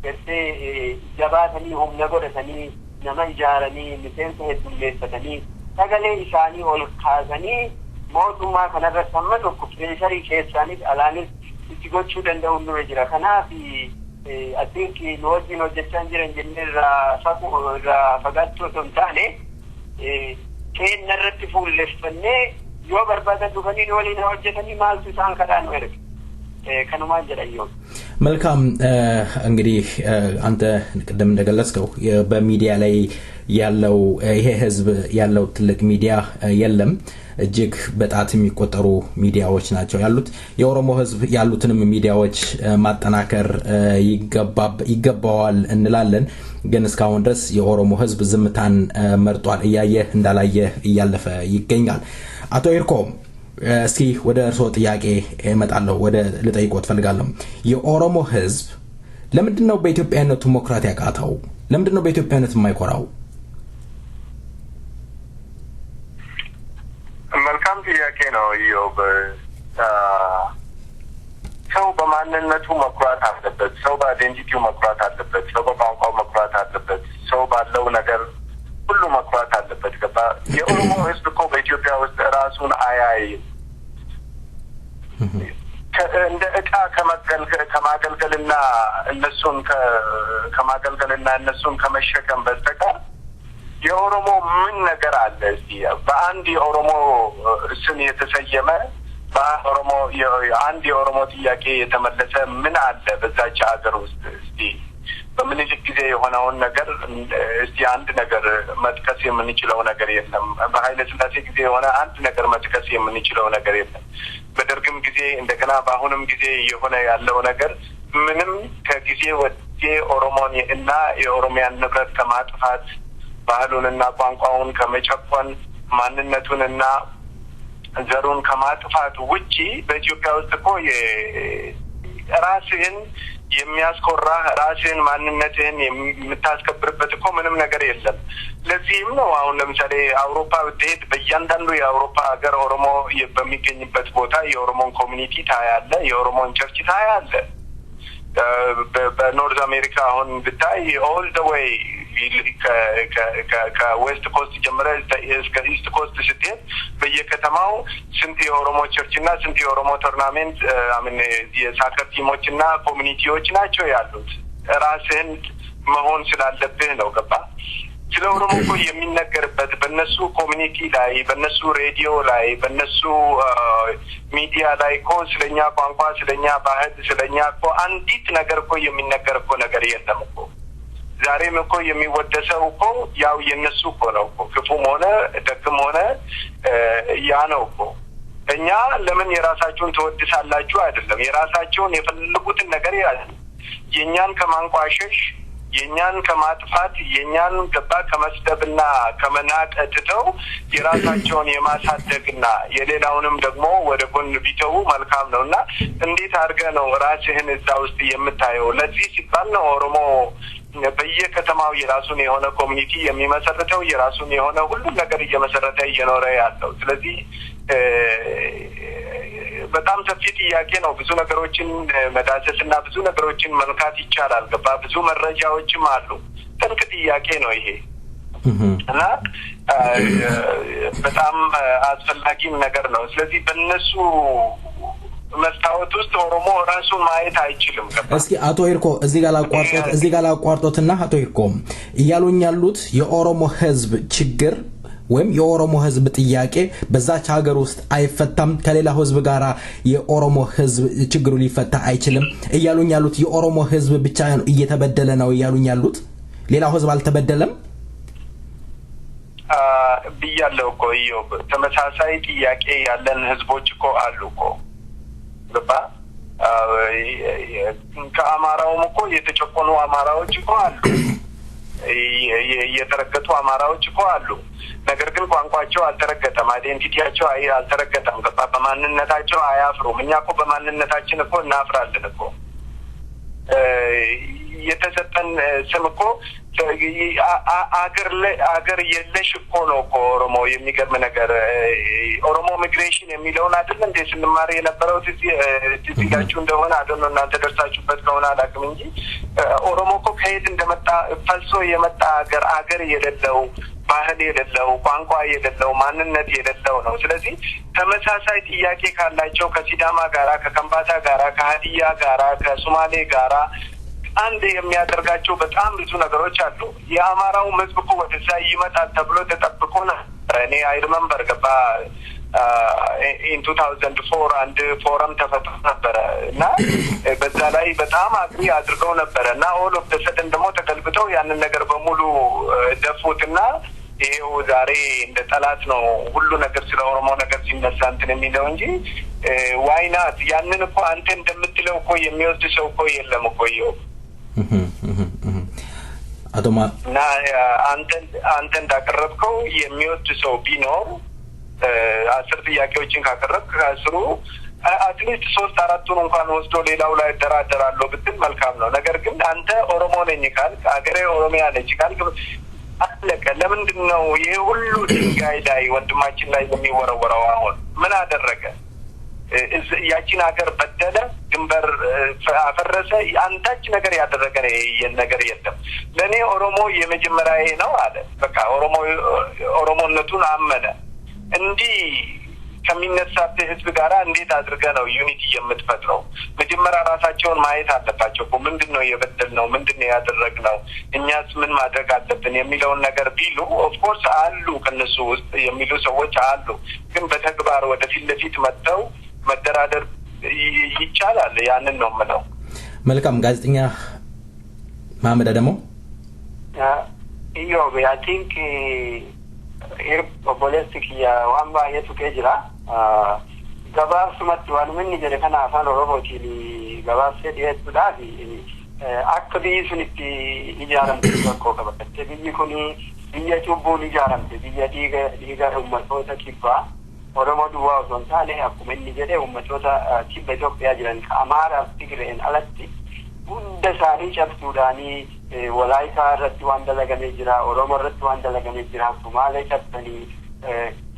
gartee jabaatanii humna godhatanii nama ijaaranii miseensa heddummeeffatanii sagalee isaanii ol kaasanii mootummaa kanarratti amma tokko pireesharii keessaanis alaanis itti gochuu danda'u nurra jira. Kanaaf addiinki nu wajjin hojjechaa jiran jennee irraa fagaachuu osoo hin taane كين نرتب لفني يو بربادة دفني نولي نوجتني مال تسان كدان ورق كانوا ما جريون መልካም እንግዲህ አንተ ቀደም እንደገለጽከው በሚዲያ ላይ ያለው ይሄ ህዝብ ያለው ትልቅ ሚዲያ የለም እጅግ በጣት የሚቆጠሩ ሚዲያዎች ናቸው ያሉት የኦሮሞ ህዝብ ያሉትንም ሚዲያዎች ማጠናከር ይገባዋል እንላለን ግን እስካሁን ድረስ የኦሮሞ ህዝብ ዝምታን መርጧል እያየ እንዳላየ እያለፈ ይገኛል አቶ ኤርኮ እስኪ ወደ እርሶ ጥያቄ እመጣለሁ ወደ ልጠይቆት ፈልጋለሁ የኦሮሞ ህዝብ ለምንድነው በኢትዮጵያነቱ ዲሞክራሲ ያቃተው ለምንድነው በኢትዮጵያነት የማይኮራው መልካም ጥያቄ ነው ኢዮብ ሰው በማንነቱ መኩራት አለበት ሰው በአይዴንቲቲው መኩራት አለበት ሰው በቋንቋው መኩራት አለበት ሰው ባለው ነገር ሁሉ መኩራት አለበት ገባ የኦሮሞ ህዝብ እኮ በኢትዮጵያ ውስጥ ራሱን አያይ እንደ እቃ ከማገልገልና እነሱን ከመሸከም በስተቀር የኦሮሞ ምን ነገር አለ እስቲ በአንድ የኦሮሞ ስም የተሰየመ አንድ የኦሮሞ ጥያቄ የተመለሰ ምን አለ በዛች ሀገር ውስጥ እስቲ በምንልክ ጊዜ የሆነውን ነገር እስቲ አንድ ነገር መጥቀስ የምንችለው ነገር የለም በኃይለ ሥላሴ ጊዜ የሆነ አንድ ነገር መጥቀስ የምንችለው ነገር የለም በደርግም ጊዜ እንደገና በአሁንም ጊዜ የሆነ ያለው ነገር ምንም ከጊዜ ወደ ኦሮሞን እና የኦሮሚያን ንብረት ከማጥፋት ባህሉንና ቋንቋውን ከመጨቆን ማንነቱንና ዘሩን ከማጥፋት ውጪ በኢትዮጵያ ውስጥ እኮ ራስህን የሚያስኮራ ራስህን ማንነትህን የምታስከብርበት እኮ ምንም ነገር የለም ለዚህም ነው አሁን ለምሳሌ አውሮፓ ብትሄድ በእያንዳንዱ የአውሮፓ ሀገር ኦሮሞ በሚገኝበት ቦታ የኦሮሞን ኮሚኒቲ ታያለ የኦሮሞን ቸርች ታያለ በኖርዝ አሜሪካ አሁን ብታይ ኦል ዘ ዌይ ከዌስት ኮስት ጀምረ እስከ ኢስት ኮስት ስትሄድ በየከተማው ስንት የኦሮሞ ቸርችና ስንት የኦሮሞ ቶርናመንት የሳከር ቲሞችና ኮሚኒቲዎች ናቸው ያሉት ራስህን መሆን ስላለብህ ነው ገባ ስለ ኦሮሞ እኮ የሚነገርበት በእነሱ ኮሚኒቲ ላይ በእነሱ ሬዲዮ ላይ በእነሱ ሚዲያ ላይ እኮ ስለኛ ቋንቋ ስለኛ ባህል ስለኛ እኮ አንዲት ነገር እኮ የሚነገር እኮ ነገር የለም እኮ ዛሬም እኮ የሚወደሰው እኮ ያው የነሱ እኮ ነው እኮ ክፉም ሆነ ደግም ሆነ ያ ነው እኮ እኛ ለምን የራሳቸውን ተወድሳላችሁ አይደለም የራሳቸውን የፈልጉትን ነገር ያለ የኛን ከማንቋሸሽ የኛን ከማጥፋት የኛን ገባ ከመስደብና ከመናቀጥተው የራሳቸውን የማሳደግና የሌላውንም ደግሞ ወደ ጎን ቢተው መልካም ነውና እንዴት አድርገህ ነው ራስህን እዛ ውስጥ የምታየው ለዚህ ሲባል ነው ኦሮሞ በየከተማው የራሱን የሆነ ኮሚኒቲ የሚመሰርተው የራሱን የሆነ ሁሉ ነገር እየመሰረተ እየኖረ ያለው ስለዚህ በጣም ሰፊ ጥያቄ ነው ብዙ ነገሮችን መዳሰስና ብዙ ነገሮችን መልካት ይቻላል ገባ ብዙ መረጃዎችም አሉ ጥልቅ ጥያቄ ነው ይሄ እና በጣም አስፈላጊም ነገር ነው ስለዚህ በእነሱ መስታወት ውስጥ ኦሮሞ ራሱን ማየት አይችልም እስኪ አቶ ሂርኮ እዚህ ጋር ላቋርጦትና አቶ ሂርኮ እያሉኝ ያሉት የኦሮሞ ህዝብ ችግር ወይም የኦሮሞ ህዝብ ጥያቄ በዛች ሀገር ውስጥ አይፈታም ከሌላ ህዝብ ጋራ የኦሮሞ ህዝብ ችግሩ ሊፈታ አይችልም እያሉኝ ያሉት የኦሮሞ ህዝብ ብቻ ነው እየተበደለ ነው እያሉኝ ያሉት ሌላው ህዝብ አልተበደለም ቢያለው እኮ ተመሳሳይ ጥያቄ ያለን ህዝቦች እኮ አሉ እኮ ገባ ከአማራውም እኮ የተጨቆኑ አማራዎች እኮ አሉ የተረገጡ አማራዎች እኮ አሉ ነገር ግን ቋንቋቸው አልተረገጠም አይዴንቲቲያቸው አልተረገጠም ገባ በማንነታቸው አያፍሩም እኛ እኮ በማንነታችን እኮ እናፍራለን እኮ የተሰጠን ስም እኮ አገር የለሽ እኮ ነው እኮ ኦሮሞ የሚገርም ነገር ኦሮሞ ሚግሬሽን የሚለውን አይደል እንዴ ስንማር የነበረው ትዝጋችሁ እንደሆነ አደነ እናንተ ደርሳችሁበት ከሆነ አላውቅም እንጂ ኦሮሞ እኮ ከየት እንደመጣ ፈልሶ የመጣ አገር የሌለው ባህል የሌለው ቋንቋ የሌለው ማንነት የሌለው ነው ስለዚህ ተመሳሳይ ጥያቄ ካላቸው ከሲዳማ ጋራ ከከምባታ ጋራ ከሀዲያ ጋራ ከሶማሌ ጋራ አንድ የሚያደርጋቸው በጣም ብዙ ነገሮች አሉ የአማራው ህዝብ እኮ ወደዛ ይመጣል ተብሎ ተጠብቆ እኔ አይ ሪመምበር ገባ in 2004 አንድ ፎረም ተፈጥሮ ነበር እና በዛ ላይ በጣም አግሪ አድርገው ነበር እና all of the sudden ደግሞ ተገልብጠው ያንን ነገር በሙሉ ደፉትና ይሄው ዛሬ እንደ ጠላት ነው ሁሉ ነገር ስለ ኦሮሞ ነገር ሲነሳ እንትን የሚለው እንጂ why not ያንን እኮ አንተ እንደምትለው እኮ የሚወስድ ሰው እኮ የለም እኮ ይኸው አቶማ እና አንተ እንዳቀረብከው የሚወስድ ሰው ቢኖር 10 ጥያቄዎችን ካቀረብክ ከአስሩ አትሊስት 3-4ቱን እንኳን ወስዶ ሌላው ላይ ደራደራለሁ ብትል መልካም ነው ነገር ግን አንተ ኦሮሞ ነኝ ካልክ አገሬ ኦሮሚያ ነኝ ካልክ አለቀ ለምንድን ነው ይሄ ሁሉ ድንጋይ ላይ ወንድማችን ላይ የሚወረወረው አሁን ምን አደረገ ያቺን ሀገር በደለ ድንበር አፈረሰ አንዳች ነገር ያደረገ ነገር የለም ለኔ ኦሮሞ የመጀመሪያዬ ነው አለ በቃ ኦሮሞነቱን አመነ እንዲ ከሚነሳበት ህዝብ ጋር እንዴት አድርገ ነው ዩኒቲ የምትፈጥረው መጀመሪያ ራሳቸውን ማየት አለባቸው ምንድነው የበደልነው ምንድነው ያደረግነው እኛስ ምን ማድረግ አለብን የሚለውን ነገር ቢሉ ኦፍ ኮርስ አሉ ከነሱ ውስጥ የሚሉ ሰዎች አሉ ግን በተግባር ወደ ፊት ለፊት መጥተው መደራደር ይቻላል ያንን ነው ማለት መልካም ጋዜጠኛ ማመዳ ደግሞ ኢዮ I think ኦቦሌስቲክ ያዋምባ የቱከጅራ gabaasumatti waan minni jedhe kana afaan oromootiin gabaasee dhiyeessuudhaaf akka biyyi sun itti ijaaramte tokko qabatte biyyi kun biyya cubbuun ijaaramte biyya dhiiga ummatoota kibbaa oromoo duwwaa osoo hin taane akkuma inni jedhe ummatoota kibba Itoophiyaa jiran Amaaraa fi Tigreen alatti hunda isaanii cabsuudhaanii walaayitaa irratti waan dalagamee jira oromoo irratti waan dalagamee jira Sumaalee cabsanii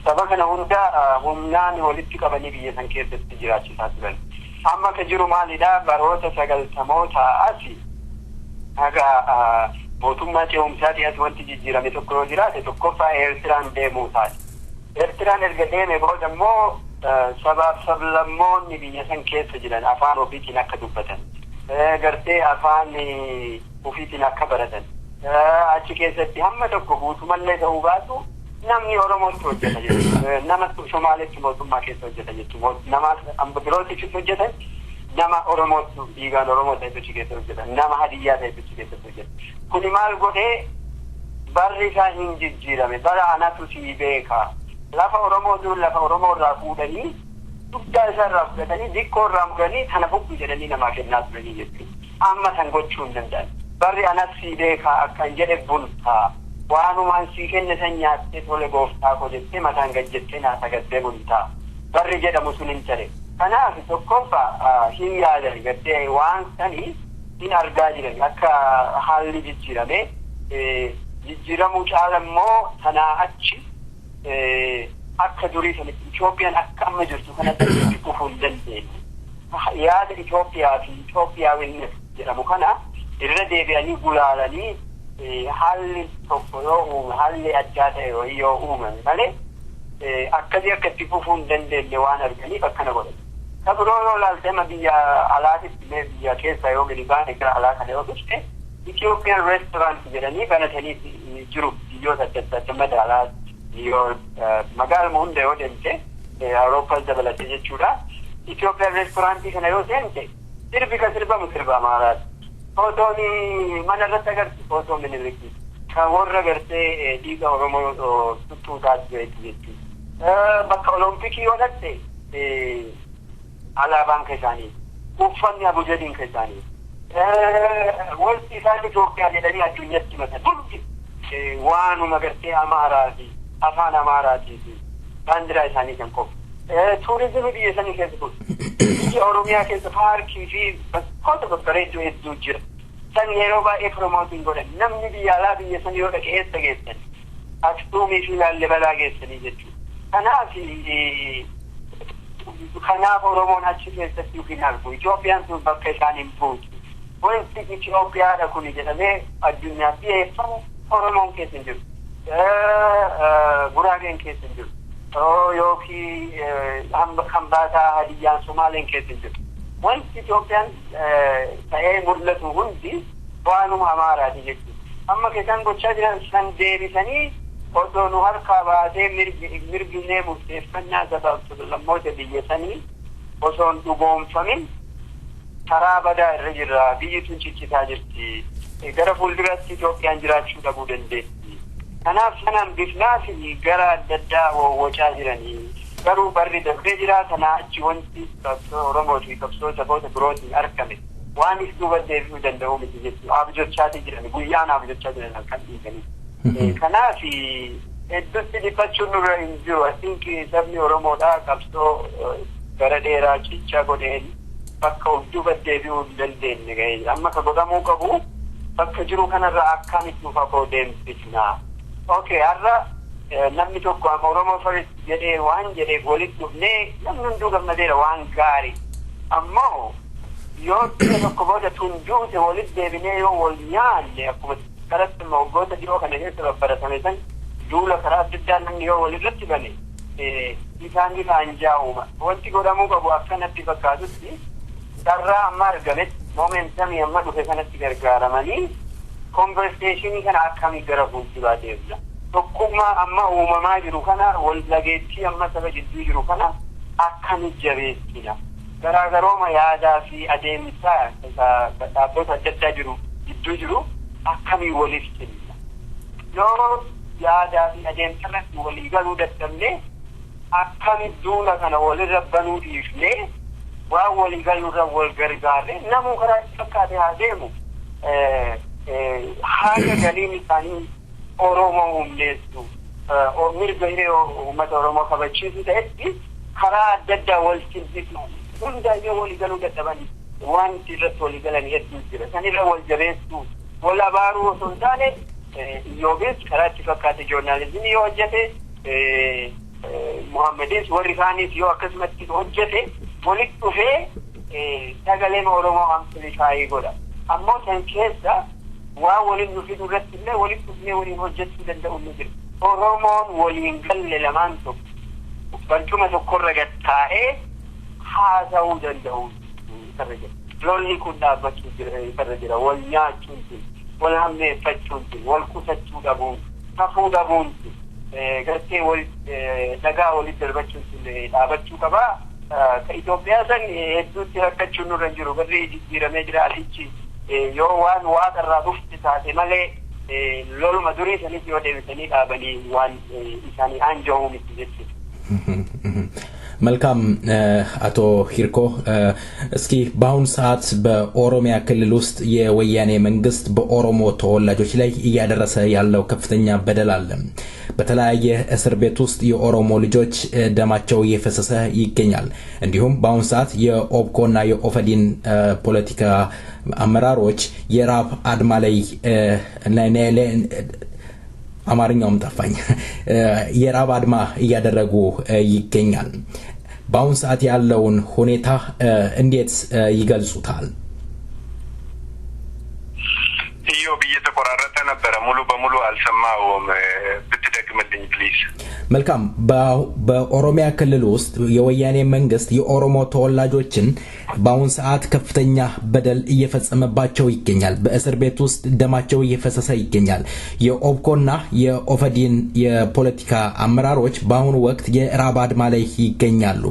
saba kana hunda humnaan walitti qabanii biyya san keessatti jiraachisaa turan amma ka jiru maalidha baroota 90moota asi haga mootummaa ce'umsaati as wanti jijjiirame tokko yoo jiraate tokkoffaa Eertiraan deemuu taati Eertiraan erga deeme booda immoo sabaaf sablammoonni biyya san keessa jiran afaan ofiitiin akka dubbatan gartee afaan ofiitiin akka baratan achi keessatti hamma tokko guutumallee ta'uu baatu namni oromootti hojjeta jechuudha nama somaaleetti mootummaa keessa hojjeta jechuudha nama ambirootti hojjeta nama oromootti dhiigaan oromoo ta'etti keessa hojjeta nama hadiyyaa ta'etti keessa hojjeta kuni maal godhee barri isaa hin jijjiirame bara anatu sii beeka lafa oromoo irraa fuudhanii dugdaa isaa irraa fudhatanii dikkoo irraa muranii kana fudhu jedhanii namaa kennaa turanii jechuudha amma san gochuu hin danda'an barri anatu sii beeka akkan jedhe bultaa waanumaan sii kenne san nyaattee tole gooftaa koo jettee mataan gajjettee naasa gaddee bultaa barri jedhamu sun hin tare kanaaf tokkoffaa hin yaadan gaddee waan sanii hin argaa jiran akka haalli jijjiirame jijjiiramuu caala immoo sanaa achi akka durii sanitti Itoophiyaan akka amma jirtu kanatti kufuu hin dandeenye yaada Itoophiyaa fi Itoophiyaawinnet jedhamu kana irra deebi'anii gulaalanii haalli tokko yoo uume haalli addaa ta'e yoo uumame malee akkasii akka itti fufuu hin dandeenye waan arganiif akkana godhan. Ka biroo yoo ilaaltee biyya alaatitti biyya keessaa yoo gadi baane gara alaa kana yoo dhufte Ethiopian restaurant jedhanii banatanii jiru biyyoota adda addaa madaalaa yoo magaaluma hunda yoo deemte Awuroopaas dabalatee jechuudha. Ethiopian restaurant kana yoo seente sirbi ka sirbamu sirba Amaaraati. Fotooni mana irratti agarti fotoo minirriki kan warra gartee dhiiga oromoo tuttuutaas jireetti jechuudha bakka olompikii yoo dhatte alaabaan ka isaanii uffanni abujadiin ka isaanii wanti isaan Itoophiyaa jedhanii addunyatti matan hundi waanuma gartee Amaaraa fi afaan Amaaraatii fi baandiraa isaanii kan qofa tuurizimii biyya sanii keessa kun biyya Oromiyaa keessa paarkii fi bakkoota babbareedduu hedduu jira san yeroo baay'ee promootiin godhan namni biyya alaa biyya sanii yoo dhaqe eessa geessan Aksuumii fi Laallibalaa geessanii jechuudha kanaaf Oromoon achi keessatti yookiin argu Itoophiyaan sun bakka isaan hin buutu wanti Itoophiyaadha kun jedhamee addunyaaf dhiyeeffamu Oromoon keessa hin jiru Guraageen keessa hin jiru yookiin Hambaataa Hadiyyaan Somaaleen keessa hin jiru wanti Itoophiyaan ta'ee mul'atu hundi waanuma Amaaraati jechuudha amma keessan gochaa jiran san deebisanii odoo harka baatee mirginee murteeffannaa gabaabtu lammoota biyyatanii osoo hin dhugoomfamin karaa badaa irra jirra. Biyyi tun ciccitaa jirti. Gara fuulduratti Itoophiyaan jiraachuu dhabuu dandeetti. Kanaaf sanaan bifnaa fi gara adda addaa wocaa jiranii. Garuu barri darbee jira. Kanaa achi wanti qabsoo Oromoo fi qabsoo saboota birootiin argame waan if duuba deebi'uu danda'u miti jechuudha. Abjochaa jiran guyyaan abjochaa jiran kan dhiiganii. Kanaaf hedduutti dhiphachuun nurra hin jiru. I think sabni Oromoodhaa qabsoo gara dheeraa cichaa godheen bakka of duuba deebi'uu hin dandeenye ga'ee amma ka godhamuu qabu bakka jiru kanarraa akkamitti nufa koo deemsifnaa. Okay, har'a namni tokko amma Oromoo First jedhee waan jedhee walitti dhufnee namni hunduu gammadeera waan gaarii. Ammoo yoo tokko booda tunjuute walitti deebinee yoo wal nyaanne akkuma karatti waggoota dhiyoo kana keessa babbaratame san duula karaa adda addaa namni yoo walirratti bane isaan ifaan jaa'uma. Wanti godhamuu qabu akkanatti fakkaatutti carraa amma argametti momentamii amma dhufe kanatti gargaaramanii konverseeshinii kana akkamii gara fuulduraa deemna. Tokkummaa amma uumamaa jiru kana wal dhageettii amma saba jidduu jiru kana akkamitti jabeessina. Garaagarooma yaadaa fi adeemsaa dhaabbata adda addaa jiru jidduu jiru akkamii waliif kenna. Yoo yaadaa fi adeemsa irratti walii galuu dadhabnee akkamitti duula kana walirra banuu dhiifnee waan walii galuurra wal gargaarre namuu karaa itti fakkaate haa deemu. Haala galiin isaanii Oromoo humneessu mirga hiree uummata Oromoo kabachiisu ta'etti karaa adda addaa wal simsisu hundaayyoo walii galuu dadhabanii wanti irratti walii galanii hedduu jira. Sanirra wal jabeessu wal abaaruu osoo hin taane yoobis karaa itti fakkaate joornaalizimii yoo hojjete Muhammadis warri kaanis yoo akkasumatti hojjete walitti dhufee sagaleen Oromoo amplifaayii godha. Ammoo san keessa waan waliin nufi irratti illee walitti dhufnee waliin hojjechuu danda'u ni jira. Oromoon waliin galle lamaan tokko barcuma tokkorra gattaa'ee haasa'uu danda'u irra jira. Lolli kun dhaabbachuu irra jira. Wal nyaachuun jira. Wal hammeeffachuun jira. Wal qusachuu dhabuun, hafuu dhabuun gartee dhagaa walitti darbachuun dhaabachuu qabaa. Ka Itoophiyaa san hedduutti rakkachuun nurra hin jiru. Garri jijjiiramee jira alichi yoo waan waaqarraa dhufti taate malee loluma durii sanitti yoo deebisanii dhaabanii waan isaanii aanja'uu miti jechuudha. መልካም አቶ ሂርኮ እስኪ በአሁን ሰዓት በኦሮሚያ ክልል ውስጥ የወያኔ መንግስት በኦሮሞ ተወላጆች ላይ እያደረሰ ያለው ከፍተኛ በደል አለ። በተለያየ እስር ቤት ውስጥ የኦሮሞ ልጆች ደማቸው እየፈሰሰ ይገኛል። እንዲሁም በአሁን ሰዓት የኦብኮና የኦፈዲን ፖለቲካ አመራሮች የራብ አድማ ላይ አማርኛውም ጠፋኝ የራብ አድማ እያደረጉ ይገኛል። በአሁን ሰዓት ያለውን ሁኔታ እንዴት ይገልጹታል? ኢዮብ እየተቆራረጠ ነበረ ሙሉ በሙሉ አልሰማውም ብትደግምልኝ ፕሊዝ። መልካም በኦሮሚያ ክልል ውስጥ የወያኔ መንግስት የኦሮሞ ተወላጆችን በአሁን ሰዓት ከፍተኛ በደል እየፈጸመባቸው ይገኛል። በእስር ቤት ውስጥ ደማቸው እየፈሰሰ ይገኛል። የኦብኮና የኦፈዲን የፖለቲካ አመራሮች በአሁኑ ወቅት የራብ አድማ ላይ ይገኛሉ።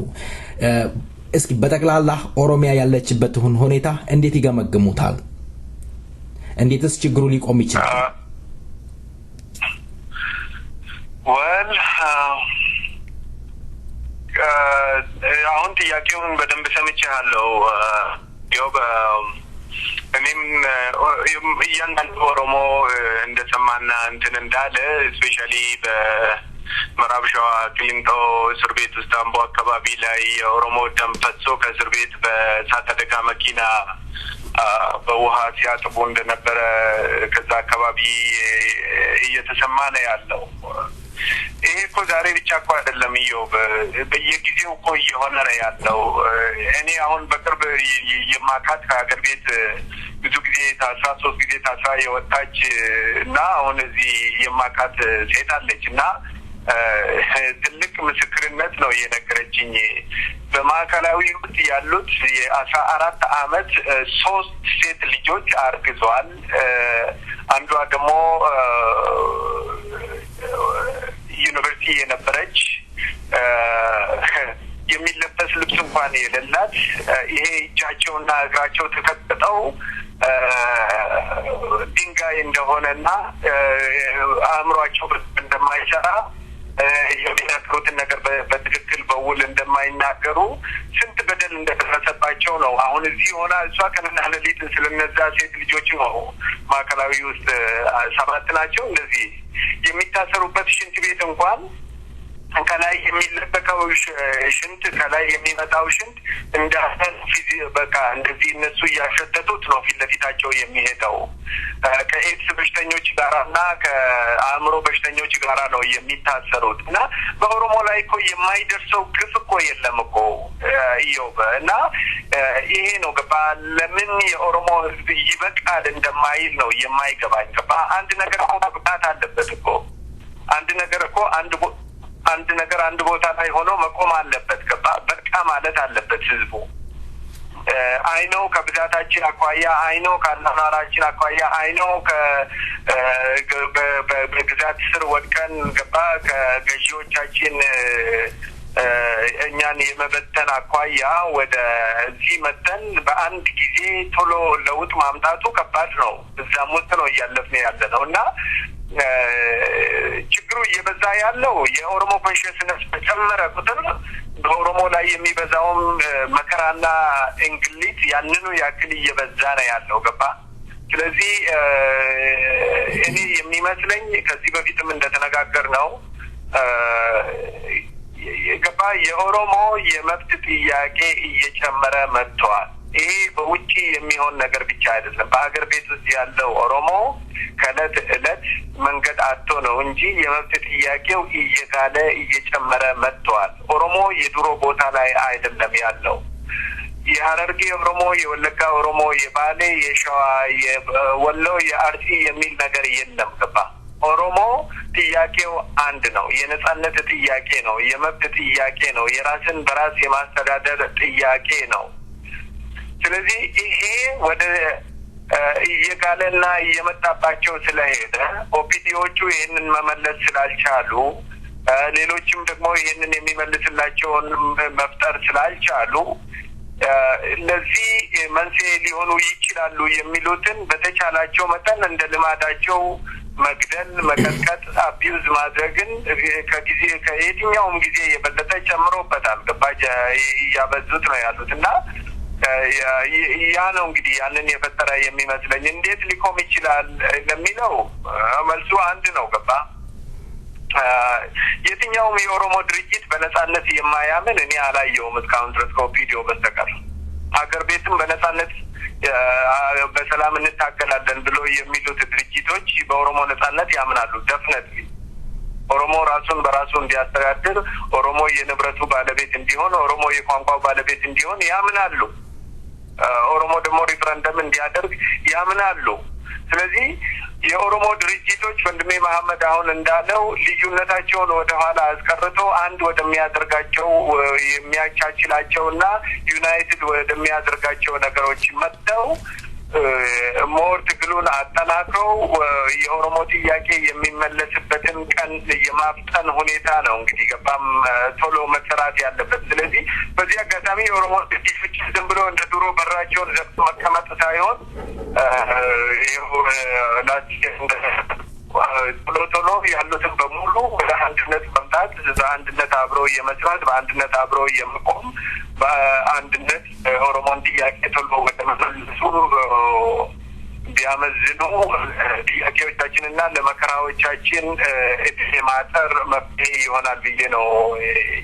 እስኪ በጠቅላላ ኦሮሚያ ያለችበትን ሁኔታ እንዴት ይገመግሙታል? እንዴትስ ችግሩ ሊቆም ይችላል? አሁን ጥያቄውን በደንብ ሰምቻለሁ። ዮብ እኔም እያንዳንዱ ኦሮሞ እንደሰማና እንትን እንዳለ ስፔሻሊ በምዕራብ ሸዋ ቂሊንጦ እስር ቤት ውስጥ አምቦ አካባቢ ላይ የኦሮሞ ደም ፈሶ ከእስር ቤት በእሳት አደጋ መኪና በውሃ ሲያጥቡ እንደነበረ ከዛ አካባቢ እየተሰማ ነው ያለው። ይሄ እኮ ዛሬ ብቻ እኮ አይደለም ኢዮብ፣ በየጊዜው እኮ እየሆነ ነው ያለው። እኔ አሁን በቅርብ የማካት ከሀገር ቤት ብዙ ጊዜ ታስራ 3 ጊዜ ታስራ የወጣች እና አሁን እዚህ የማካት ሴት አለች እና ትልቅ ምስክርነት ነው የነገረችኝ። በማዕከላዊ ውስጥ ያሉት የ14 አመት 3 ሴት ልጆች አርግዘዋል። አንዷ ደግሞ ዩኒቨርሲቲ የነበረች የሚለበስ ልብስ እንኳን የሌላት ይሄ እጃቸውና እግራቸው ተቀጥቅጠው ድንጋይ እንደሆነና አእምሯቸው እንደማይሰራ የሚናገሩትን ነገር በትክክል በውል እንደማይናገሩ ስንት በደል እንደደረሰባቸው ነው። አሁን እዚህ ሆና እሷ ቀንና ሌሊት ስለነዛ ሴት ልጆች ነው ማዕከላዊ ውስጥ 7 ናቸው እንደዚህ የሚታሰሩበት ሽንት ቤት እንኳን ከላይ የሚለበቀው ሽንት ከላይ የሚመጣው ሽንት እንዳፈን በቃ እንደዚህ እነሱ ያሸተቱት ነው ፊት ለፊታቸው የሚሄደው ከኤድስ በሽተኞች ጋራና ከአእምሮ በሽተኞች ጋራ ነው የሚታሰሩት እና በኦሮሞ ላይ እኮ የማይደርሰው ግፍ እኮ የለም እኮ ኢዮብ እና ይሄ ነው ገባ ለምን የኦሮሞ ህዝብ ይበቃል እንደማይል ነው የማይገባኝ ገባ አንድ ነገር እኮ መብቃት አለበት እኮ አንድ ነገር አንድ ቦታ ላይ ሆኖ መቆም አለበት ገባ በቃ ማለት አለበት ህዝቡ አይነው ከብዛታችን አቋያ አይነው ካናራችን አቋያ አይነው በግዛት ስር ወድቀን ገባ ከገዢዎቻችን እኛን የመበተን አቋያ ወደ እዚህ መተን በአንድ ጊዜ ቶሎ ለውጥ ማምጣቱ ከባድ ነው እዛም ውስጥ ነው እያለፍን ያለነውና ችግሩ እየበዛ ያለው የኦሮሞ ኮንሽንስነስ በጨመረ ቁጥር በኦሮሞ ላይ የሚበዛውም መከራና እንግሊት ያንኑ ያክል እየበዛ ነው ያለው ገባ ስለዚህ እኔ የሚመስለኝ ከዚህ በፊትም እንደተነጋገር ነው ገባ የኦሮሞ የመብት ጥያቄ እየጨመረ መጥቷል ይሄ በውጪ የሚሆን ነገር ብቻ አይደለም በአገር ቤት ውስጥ ያለው ኦሮሞ ከለት እለት መንገድ አጥቶ ነው እንጂ የመብት ጥያቄው እየጋለ እየጨመረ መጥቷል ኦሮሞ የድሮ ቦታ ላይ አይደለም ያለው የሐረርጌ ኦሮሞ የወለጋ ኦሮሞ የባሌ የሸዋ የወሎ የአርሲ የሚል ነገር የለም ገባ ኦሮሞ ጥያቄው አንድ ነው የነጻነት ጥያቄ ነው የመብት ጥያቄ ነው የራስን በራስ የማስተዳደር ጥያቄ ነው ስለዚህ ይሄ ወደ እየጋለና እየመጣባቸው ስለሄደ ኦፒዲዎቹ ይሄንን መመለስ ስላልቻሉ ሌሎችም ደግሞ ይሄንን የሚመልስላቸውን መፍጠር ስላልቻሉ ለዚህ መንስኤ ሊሆኑ ይችላሉ የሚሉትን በተቻላቸው መጠን እንደ ልማዳቸው መግደል መቀጥቀጥ አቢዩዝ ማድረግን ከየትኛውም ጊዜ የበለጠ ጨምሮበታል ገባጅ ያበዙት ነው ያሉትና ያ ነው እንግዲህ ያንን የፈጠረ የሚመስለኝ እንዴት ሊቆም ይችላል ለሚለው መልሱ አንድ ነው ገባ የትኛውም የኦሮሞ ድርጅት በነጻነት የማያምን እኔ አላየውም እስካሁን ድረስ ከኦፒዲዮ በስተቀር ሀገር ቤትም በነጻነት በሰላም እንታገላለን ብሎ የሚሉት ድርጅቶች በኦሮሞ ነጻነት ያምናሉ ደፍነትሊ ኦሮሞ ራሱን በራሱ እንዲያስተዳድር ኦሮሞ የንብረቱ ባለቤት እንዲሆን ኦሮሞ የቋንቋው ባለቤት እንዲሆን ያምናሉ ኦሮሞ ደግሞ ሪፈረንደም እንዲያደርግ ያምናሉ ስለዚህ የኦሮሞ ድርጅቶች ወንድሜ መሐመድ አሁን እንዳለው ልዩነታቸውን ወደ ኋላ አስቀርቶ አንድ ወደሚያደርጋቸው የሚያቻችላቸውና ዩናይትድ ወደሚያደርጋቸው ነገሮች መጥተው ሞር ትግሉን አጠናክረው የኦሮሞ ጥያቄ የሚመለስበትን ቀን የማፍጠን ሁኔታ ነው እንግዲህ ገባም ቶሎ መሰራት ያለበት ስለዚህ በዚህ አጋጣሚ የኦሮሞ ድርጅቶች ዝም ብሎ እንደ ድሮ በራቸውን ዘግቶ መቀመጥ ሳይሆን ቶሎ ያሉትን በሙሉ ወደ አንድነት መምጣት በአንድነት አብረው የመስራት በአንድነት አብረው የመቆም በአንድነት ኦሮሞን ጥያቄ ቶሎ ወደ መመለሱ ቢያመዝኑ ጥያቄዎቻችንና ለመከራዎቻችን ማጠር መፍትሄ ይሆናል ብዬ ነው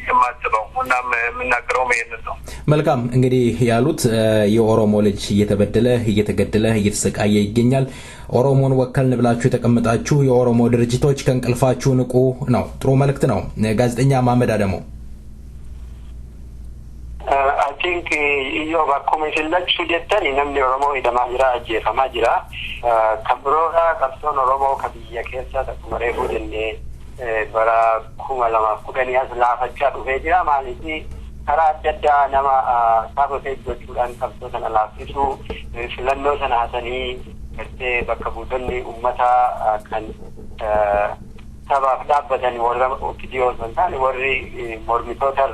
የማስበው እና የምናገረውም ይሄንን ነው መልካም እንግዲህ ያሉት የኦሮሞ ልጅ እየተበደለ እየተገደለ እየተሰቃየ ይገኛል ኦሮሞን ወከልን ብላችሁ የተቀመጣችሁ የኦሮሞ ድርጅቶች ከንቅልፋችሁ ንቁ ነው ጥሩ መልእክት ነው ጋዜጠኛ ማመድ አደሞ I think io come se la sujettani namni oromo idama jira ajefama jira kabroda kapson oromo kabiya kessa ta kumare budenne bara kuma lama kudani asla facha dhufe jira maliti kara adda nama sabote gochuudhaan kapso sana laafisu filannoo sana hasanii bakka buutonni ummata kan sabab dhaabbatanii warra OPDO santaan warri mormitoota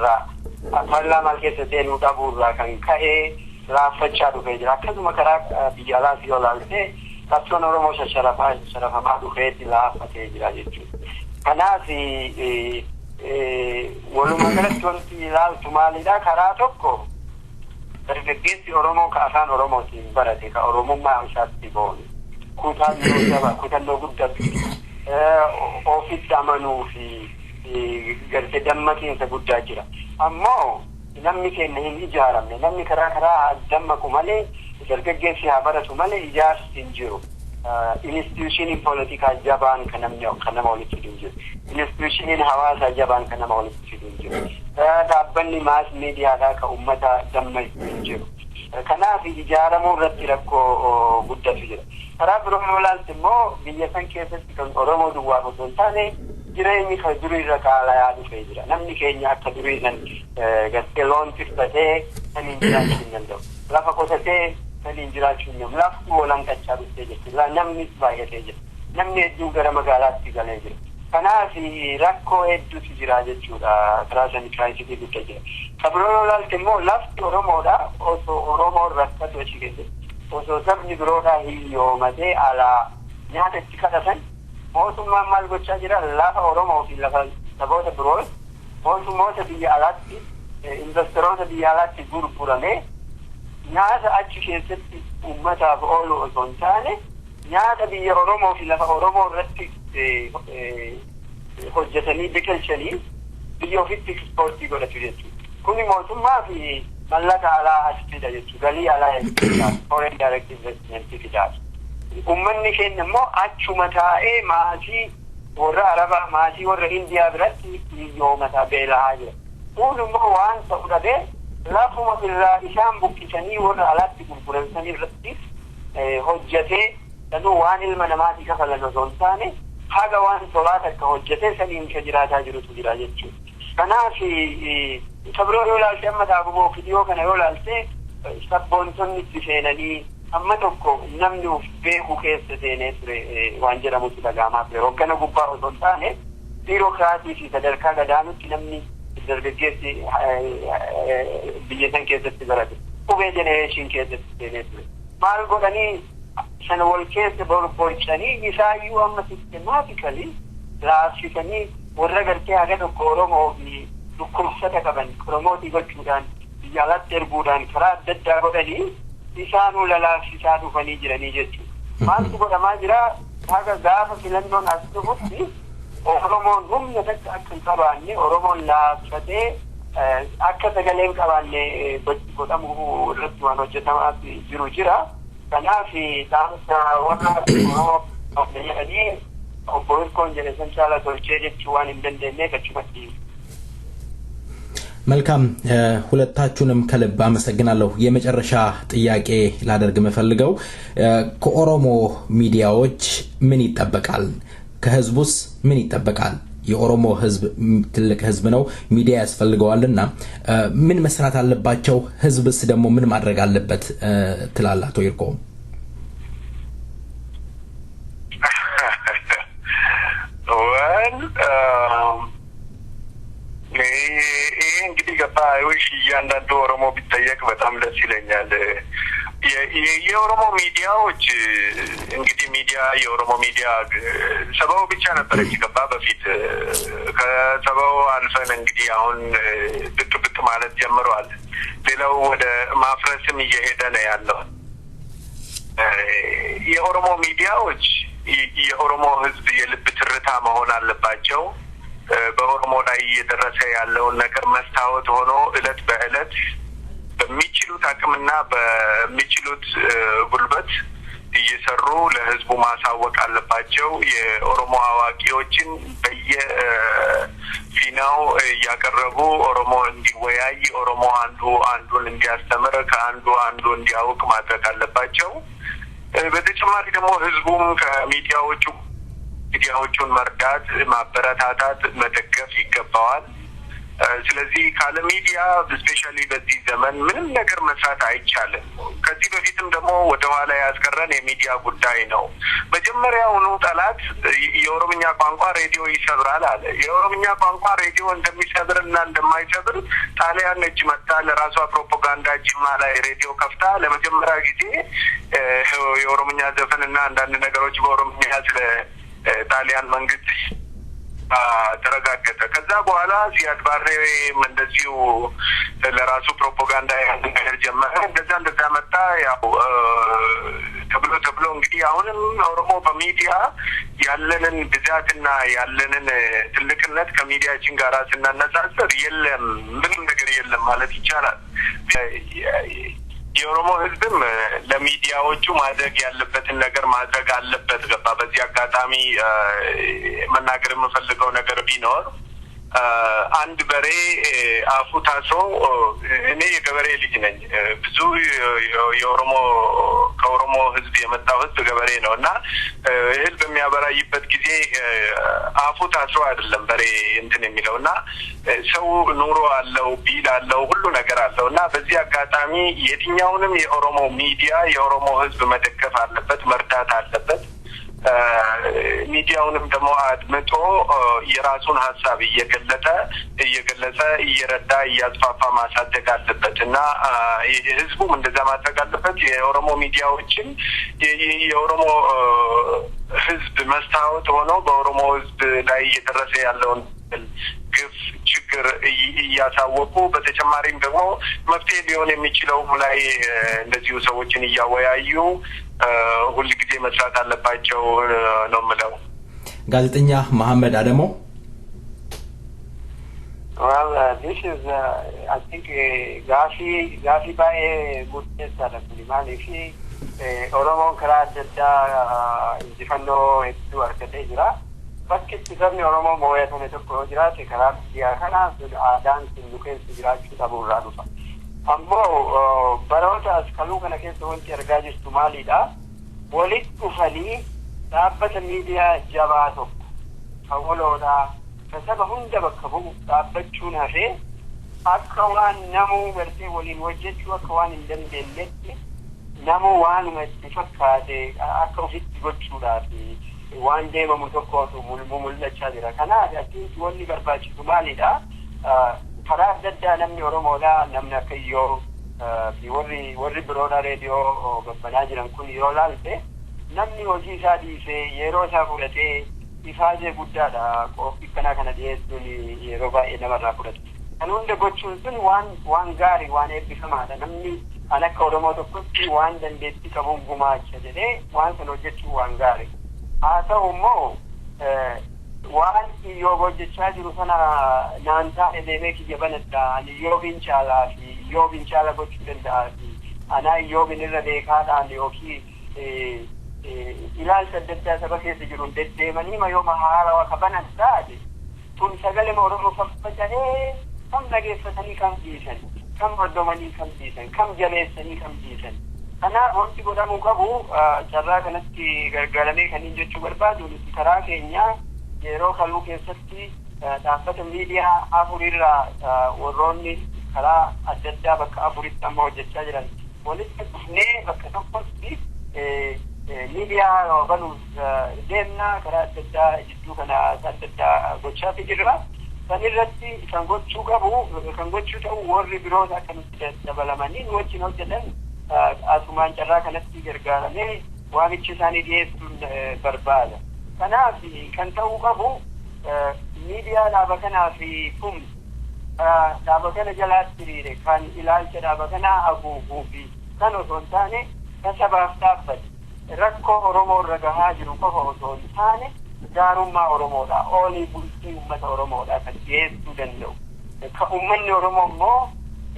Parliament keessatti nu dhabuurraa kan ka'ee raaffachaa dhufee jira. Akkasuma karaa biyya alaatti yoo ilaalte qabsoon Oromoo sharafamaa dhufeetti laaffatee jira jechuudha. Kanaaf walumaa galatti wanti ilaaltu maalidha? Karaa tokko dargaggeessi Oromoo ka afaan Oromootiin barate ka Oromummaa isaatti boone kutannoo guddatu ofitti amanuu fi gartee dammaqiinsa guddaa jira. Ammoo namni keenya hin ijaaramne namni karaa dammaqu malee dargaggeessi haa baratu malee ijaarsi hin jiru. Institushiniin poolitikaa jabaan kan nama walitti fidu hin jiru. Institushiniin hawaasaa jabaan kan nama walitti fidu hin jiru. Dhaabbanni maas miidiyaadhaa kan uummata dammaqu hin jiru. Kanaaf ijaaramuu irratti rakkoo guddatu jira. Karaa biroo yoo ilaalte immoo biyya san keessatti kan Oromoo duwwaa osoo hin taane jireenyi kan durii irra qaala'aa dhufee jira. Namni keenya akka durii san gartee loon tiffatee kan hin jiraachuu hin danda'u. Lafa qotatee kan hin jiraachuu hin danda'u. Lafti walanqachaa dhuftee jechuudha. Namnis baay'atee jira. Namni hedduun gara magaalaatti galee jira. Kanaaf rakkoo hedduutu jira jechuudha. Karaa sanii kiraayisitii guddaa jira. Kan biroo yoo ilaalte immoo lafti Oromoodha osoo Oromoon rakkatu achi keessatti. Osoo sabni biroodhaa hiyyoomatee alaa nyaata itti kadhatan mootummaan maal gochaa jira? Lafa Oromoo fi lafa saboota biroo mootummoota biyya alaatti investoroota biyya alaatti gurguramee nyaata achi keessatti uummataaf oolu osoo hin taane nyaata biyya Oromoo fi lafa Oromoo irratti hojjetanii biqilchanii biyya ofitti ekspoortii godhatu jechuudha. Kuni mootummaa fi mallaqa alaa asfida jechuudha. Galii alaa jechuudha. Foreign direct investment fidaa. Uummanni keenya immoo achuma taa'ee maatii warra Arabaa maatii warra Indiyaa biratti hiyyoomataa beela'aa jira. Kun immoo waan ta'u dhabee lafuma irraa isaan buqqisanii warra alaatti gurguran irratti hojjetee sanuu waan ilma namaatii kafalan osoo hin taane haga waan tolaa takka hojjetee saniin ka jiraataa jirutu jira jechuudha. Kanaaf sabiroo yoo ilaalte amma dhaabuboo fidiyoo kana yoo ilaalte sabboontonni itti seenanii amma tokko namni of beeku keessa seenee ture waan jedhamutti dhaga'amaa ture. Hoggana gubbaa osoo hin taane biirokraatii fi sadarkaa gadaanutti namni dargaggeessi biyya san keessatti barate qubee jenereeshin keessatti seenee ture. Maal godhanii sana wal keessa borcanii isaayyuu amma sistemaatikali laaffisanii warra gartee haga tokko Oromoo fi dhukkubsata qaban promootii gochuudhaan biyya alatti erguudhaan karaa adda addaa godhanii isaanuu lalaafsisaa dhufanii jiranii jechuudha. Maaltu godhamaa jira? Haga gaafa filannoon as dhufutti Oromoon humna takka akka hin qabaanne Oromoon laaffatee akka sagalee hin qabaanne godhamuu irratti waan hojjetamaa jiru jira. Kanaaf dhaamsa warra Oromoo jedhanii obbo Hirkoon jedhe san caala tolchee jechuu waan hin dandeenyeef achumatti መልካም ሁለታችሁንም ከልብ አመሰግናለሁ። የመጨረሻ ጥያቄ ላደርግ መፈልገው ከኦሮሞ ሚዲያዎች ምን ይጠበቃል? ከህዝቡስ ምን ይጠበቃል? የኦሮሞ ህዝብ ትልቅ ህዝብ ነው፣ ሚዲያ ያስፈልገዋልና ምን መስራት አለባቸው? ህዝብስ ደግሞ ምን ማድረግ አለበት ትላላችሁ ይርቆ? እንግዲህ ገባዮሽ እያንዳንዱ ኦሮሞ ቢጠየቅ በጣም ደስ ይለኛል። የኦሮሞ ሚዲያዎች እንግዲህ ሚዲያ የኦሮሞ ሚዲያ ሰበው ብቻ ነበረች ገባ በፊት ከሰበው አልፈን እንግዲህ አሁን ብቅ ማለት ጀምሯል። ሌላው ወደ ማፍረስም እየሄደ ነው ያለው። የኦሮሞ ሚዲያዎች የኦሮሞ ህዝብ የልብ ትርታ መሆን አለባቸው። በኦሮሞ ላይ እየደረሰ ያለውን ነገር መስታወት ሆኖ እለት በእለት በሚችሉት አቅምና በሚችሉት ጉልበት እየሰሩ ለህዝቡ ማሳወቅ አለባቸው። የኦሮሞ አዋቂዎችን በየፊናው እያቀረቡ ኦሮሞ እንዲወያይ ኦሮሞ አንዱን እንዲያስተምር ከአንዱ እንዲያውቅ ማድረግ አለባቸው። በተጨማሪ ደግሞ ህዝቡም ከሚዲያዎቹን መርዳት ማበረታታት መደገፍ ይገባዋል። ስለዚህ ካለ ሚዲያ ስፔሻሊ በዚህ ዘመን ምንም ነገር መስራት አይቻልም። ከዚህ በፊትም ደግሞ ወደ ኋላ ያስቀረን የሚዲያ ጉዳይ ነው። መጀመሪያውኑ ጠላት የኦሮምኛ ቋንቋ ሬዲዮ ይሰብራል አለ። የኦሮምኛ ቋንቋ ሬዲዮ እንደሚሰብርና እንደማይሰብር ጣሊያን እጅ መጣ ለራሷ ፕሮፓጋንዳ ጅማ ላይ ሬዲዮ ከፍታ ለመጀመሪያ ጊዜ የኦሮምኛ ዘፈንና አንዳንድ ነገሮች በኦሮምኛ ስለ ጣሊያን መንግስት ተረጋገጠ። ከዛ በኋላ ሲያድ ባሬ እንደዚሁ ለራሱ ፕሮፓጋንዳ ያንገር ጀመረ። እንደዛ መጣ። ያው ተብሎ እንግዲህ አሁንም ኦሮሞ በሚዲያ ያለንን ብዛትና ያለንን ትልቅነት ከሚዲያችን ጋር ስናነጻጽር የለም ምንም ነገር የለም ማለት ይቻላል። የኦሮሞ ህዝብም ለሚዲያዎቹ ማድረግ ያለበትን ነገር ማድረግ አለበት። ገባ። በዚህ አጋጣሚ መናገር የምፈልገው ነገር ቢኖር አንድ በሬ አፉ ታስሮ እኔ የገበሬ ልጅ ነኝ። ብዙ ከኦሮሞ ህዝብ የመጣው ህዝብ ገበሬ ነው እና እህል በሚያበራይበት ጊዜ አፉ ታስሮ አይደለም በሬ እንትን የሚለው እና ሰው ኑሮ አለው፣ ቢል አለው፣ ሁሉ ነገር አለው እና በዚህ አጋጣሚ የትኛውንም የኦሮሞ ሚዲያ የኦሮሞ ህዝብ መደገፍ አለበት፣ መርዳት አለበት። ሚዲያውንም ደግሞ አድምጦ የራሱን ሀሳብ እየገለጸ እየረዳ እያስፋፋ ማሳደግ አለበት እና ህዝቡም እንደዛ ማድረግ አለበት። የኦሮሞ ሚዲያዎችን የኦሮሞ ህዝብ መስታወት ሆነው በኦሮሞ ህዝብ ላይ እየደረሰ ያለውን ግፍ ችግር እያሳወቁ በተጨማሪም ደግሞ መፍትሄ ሊሆን የሚችለውም ላይ እንደዚሁ ሰዎችን እያወያዩ ሁሉ ጊዜ መስራት አለባቸው ነው የምለው። ጋዜጠኛ መሐመድ አደሞ Well, this is, I think, Gafi by goodness that Malifi, Oromo Karadda, Zifano, to Arcadera, but it's certainly Oromo Moya to the Project, Karab, Diakana, dance in Lucas, Abu Radufa. Ambo, Barotas, Kalukan against the Winter Gadgets to Malida, Walid Kufali, Tabat media Javato, Hawoloda. فسبب هندا بكبو تابتشون هفي أكوان نمو برتي ولين وجدت وكوان الدم دلت نمو وان مستفكة أكو في تقولشوا في وان ديما متوقعت مملة شادرة كنا أكيد ولي برباش تمالي دا فراد ددا نمني ورمو دا نمنا كيو بوري برونا راديو ببناجر نكون يرولال في نمني وجي سادي في يروسا فولتي ifaje guddaadha qophii kana dhiyeessuun yeroo baay'ee namarraa fudhatu. Kan hunda gochuun sun waan gaarii waan eebbifamaadha. Namni an akka Oromoo tokkotti waan dandeettii qabuun gumaacha jedhee waan sana hojjechuu waan gaarii. Haa ta'u immoo waan yoo hojjechaa jiru sana naan taa'e deemee kiyya banadha. Ani yoo fincaalaa fi yoo fincaala gochuu danda'a fi anaa yoo binirra beekaadhaan yookiin ilaalcha adda addaa saba keessa jiru deddeemanii mayooma haarawaa kabanan taate tun sagalee Oromoo faffaca'ee kam dhageeffatanii kam dhiisan kam hordomanii kam dhiisan kam jabeessanii kam dhiisan. Kanaaf wanti godhamuu qabu carraa kanatti gargaaramee kaniin jechuu barbaadu nuti karaa keenya yeroo kaluu keessatti dhaabbata miidiyaa afurirraa warroonni karaa adda addaa bakka afuritti amma hojjechaa jiran walitti dhufnee bakka tokkotti media balus deemna karaa adda addaa jidduu kana adda addaa gochaa jirra. Kan irratti kan gochuu qabu kan gochuu ta'u warri biroos akka nuti dabalamanii wajjin hojjetan asumaan carraa kanatti gargaaramee waamicha isaanii dhiyeessuun barbaada. Kanaaf kan ta'uu qabu miidiyaa dhaaba kanaa fi dhaaba kana jalaatti hiriire kan ilaalcha dhaaba kanaa haguuguu fi kan osoo hin taane kan sabaaf dhaabbate. Rakkoo Oromoo irra gahaa jiru qofa osoo hin taane gaarummaa Oromoodha. Oolii bultii uummata Oromoodha kan dhiyeessuu danda'u. Ka uummanni Oromoo immoo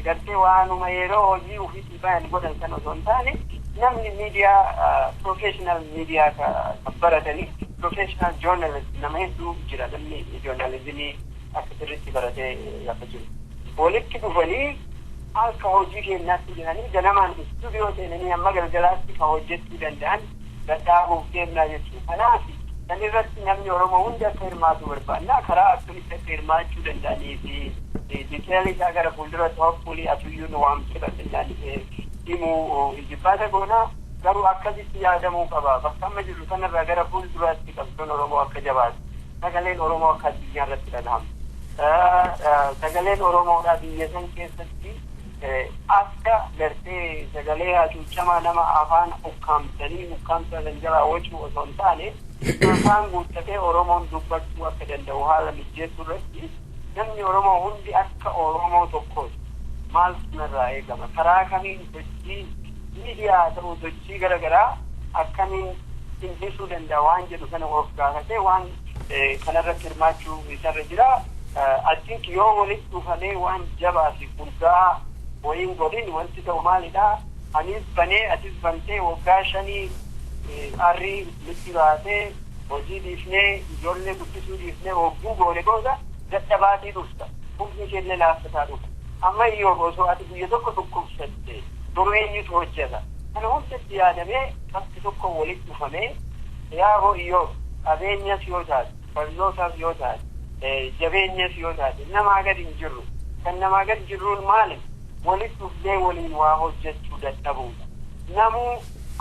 gartee waanuma yeroo hojii ofiitii bayan godhan kan osoo hin taane namni miidiyaa professional miidiyaa kan baratanii professional journalist nama hedduu jira. Namni journalizimii akka sirriitti baratee yaada jiru. Walitti dhufanii akka hojii keenyaatti jiranii ganamaan istuudiyoo seenanii amma galgalaatti kan hojjechuu danda'an dadhaabuuf deemnaa jechuudha. Kanaaf sanirratti namni Oromoo hundi akka hirmaatu barbaanna karaa akkamitti akka hirmaachuu danda'anii fi diteelii isaa gara fuulduratti hopefully atuyyuu nu waamsudha danda'anii himu ijibbaata goona garuu akkasitti yaadamuu qaba bakka amma jirru kanarraa gara fuulduratti qabsoon Oromoo akka jabaatu sagaleen Oromoo akka addunyaa irratti dhagahamu sagaleen Oromoodhaa biyya san keessatti akka gartee sagalee hacuucamaa nama afaan ukkaamsan jala wachuu osoo hin taane afaan guuttatee Oromoon dubbachuu akka danda'u haala mijeessuu irratti namni Oromoo hundi akka Oromoo tokkooti maaltu narraa eegama karaa kamiin sochii miidiyaa ta'uu sochii garaagaraa akkamiin hindisuu danda'a waan jedhu kana of gaafatee waan kanarratti hirmaachuu isarra jira addink yoo walitti dhufamee waan jabaa fi guddaa wayin godhin wanti ta'u maalidha anis banee atis bantee waggaa 5 arrii nutti baatee hojii dhiifnee ijoollee guddisuu dhiifnee hogguu goone goosa dadhabaatii dhufta humni keenya laaffataa dhufa amma iyyoo osoo ati biyya tokko dhukkubsatte dureenyitu hojjeta kana hundatti yaadamee bakki tokko walitti dhufamee yaaboo iyyoo qabeenyas yoo taate barnootaas yoo taate jabeenyas yoo taate namaa gad hin jirru kan namaa gad jirruun maali walitti dhufnee waliin waa hojjechuu dadhabuudha namuu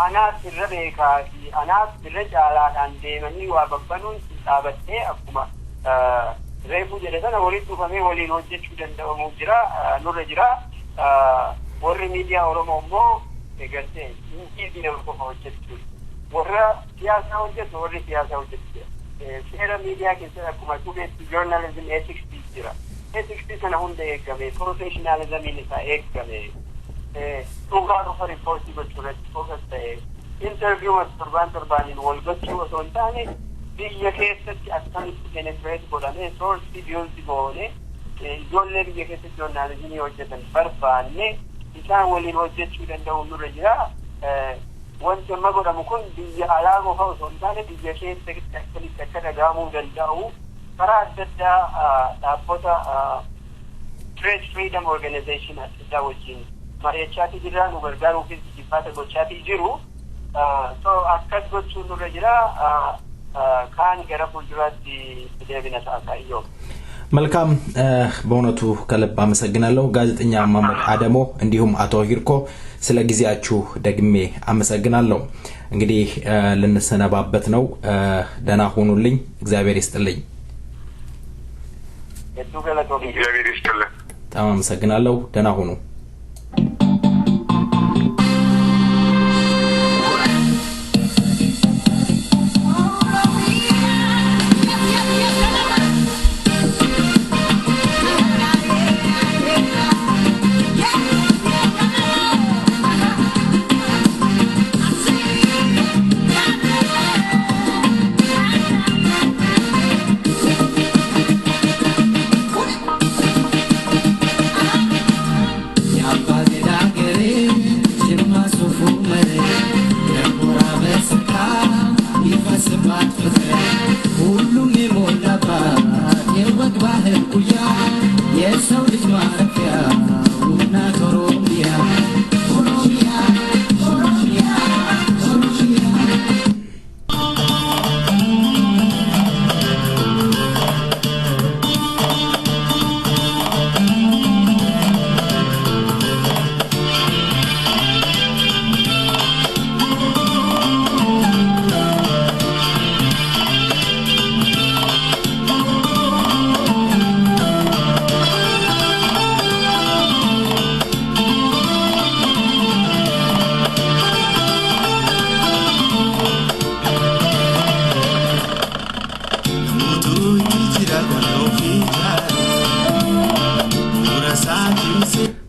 anaas irra beekaa fi anaas irra caalaadhaan deemanii waa babbanuun dhaabattee akkuma reefuu jedhe sana walitti dhufamee waliin hojjechuu danda'amuu jira nurra jira warri miidiyaa Oromoo immoo eegaltee hinjiitii nama qofa hojjechuu warra siyaasaa hojjetu warri siyaasaa hojjetu seera miidiyaa keessatti akkuma tubeetti joornaalizim ethics jira ethics sana hunda eegame professionalizimiin isaa eegame dhugaa dhufa riippoortii gochuu irratti focus ta'e interview torbaaniin wal gochuu osoo hin taane biyya keessatti akkamitti penetrate godhamee source biyyooti goone ijoollee biyya keessatti joornaalizimii hojjetan barbaanne isaan waliin hojjechuu danda'u nurra jira wanti amma godhamu kun biyya alaa qofa osoo hin taane biyya keessatti akkamitti akka dhagahamuu danda'u karaa adda addaa dhaabbota trade freedom organization adda addaa wajjin mari'achaatii jirra nu gargaaruufis jibbaata gochaatii jiru so akkas gochuun nurra jira kaan gara fuulduraatti deebina ta'a iyyoo መልካም በእውነቱ ከልብ አመሰግናለሁ ጋዜጠኛ ማሙድ አደሞ እንዲሁም አቶ ሂርኮ ስለ ጊዜያችሁ ደግሜ አመሰግናለሁ እንግዲህ ልንሰነባበት ነው ደህና ሁኑልኝ እግዚአብሔር ይስጥልኝ እግዚአብሔር ይስጥልኝ በጣም አመሰግናለሁ ደህና ሁኑ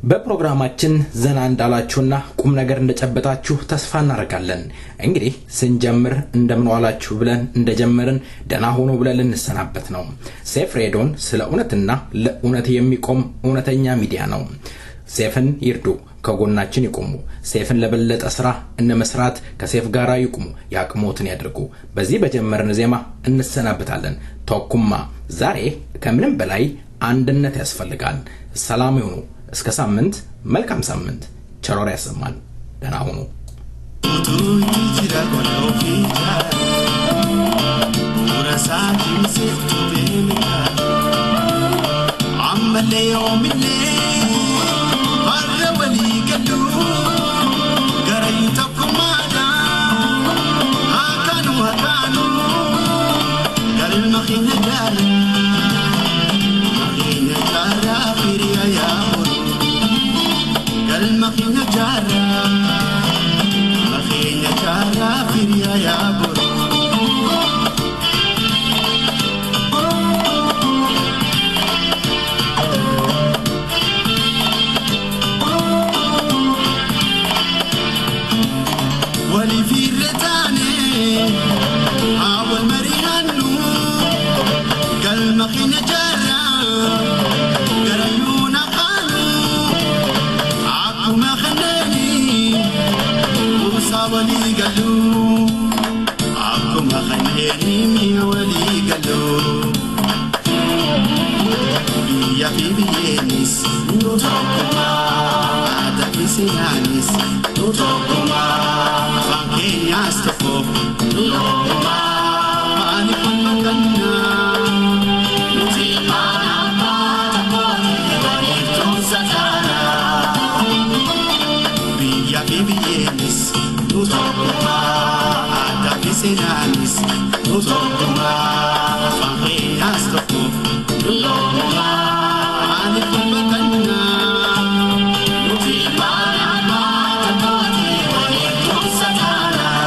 በፕሮግራማችን ዘና እንዳላችሁና ቁም ነገር እንደጨበጣችሁ ተስፋ እናደርጋለን እንግዲህ ስንጀምር እንደምን ዋላችሁ ብለን እንደጀመርን ደና ሆኖ ብለን እንሰናበት ነው ሴፍ ሬዲዮን ስለ እውነትና ለእውነት የሚቆም እውነተኛ ሚዲያ ነው ሴፍን ይርዱ ከጎናችን ይቆሙ ሴፍን ለበለጠ ስራ እንመስራት ከሴፍ ጋራ ይቆሙ ያቅሞትን ያድርጉ በዚህ በጀመርን ዜማ እንሰናበታለን ተኩማ ዛሬ ከምንም በላይ አንድነት ያስፈልጋል ሰላም ይሁኑ እስከ ሳምንት መልካም ሳምንት ቸሮር ያሰማን ደህና ሁኑ ورساتي مسكت بينك عمل يوم الليل مرة ولي قلو قريتكم ماذا هكانوا قال المخينة جارة مخينة جارة في ريا برو قال المخينة جارة مخينة جارة في ريا برو ولي في الرتاني أول مريانو قال مخينة جارة قريونا قالو عقو ما خلاني وصابني قالو عقو ما خلاني ولي قالو بيا في بيانيس نوتوكما عدا في سيانيس نوتوكما فانكين ياستفو نوتوكما ماني كن مكنا نوتيقانا ما تقوني ونيتو ستانا بيا في بيانيس نوتوكما عدا في سيانيس نوتوكما فانكين ياستفو نوتوكما ماني كن مكنا نوتيقانا ما تقوني ونيتو ستانا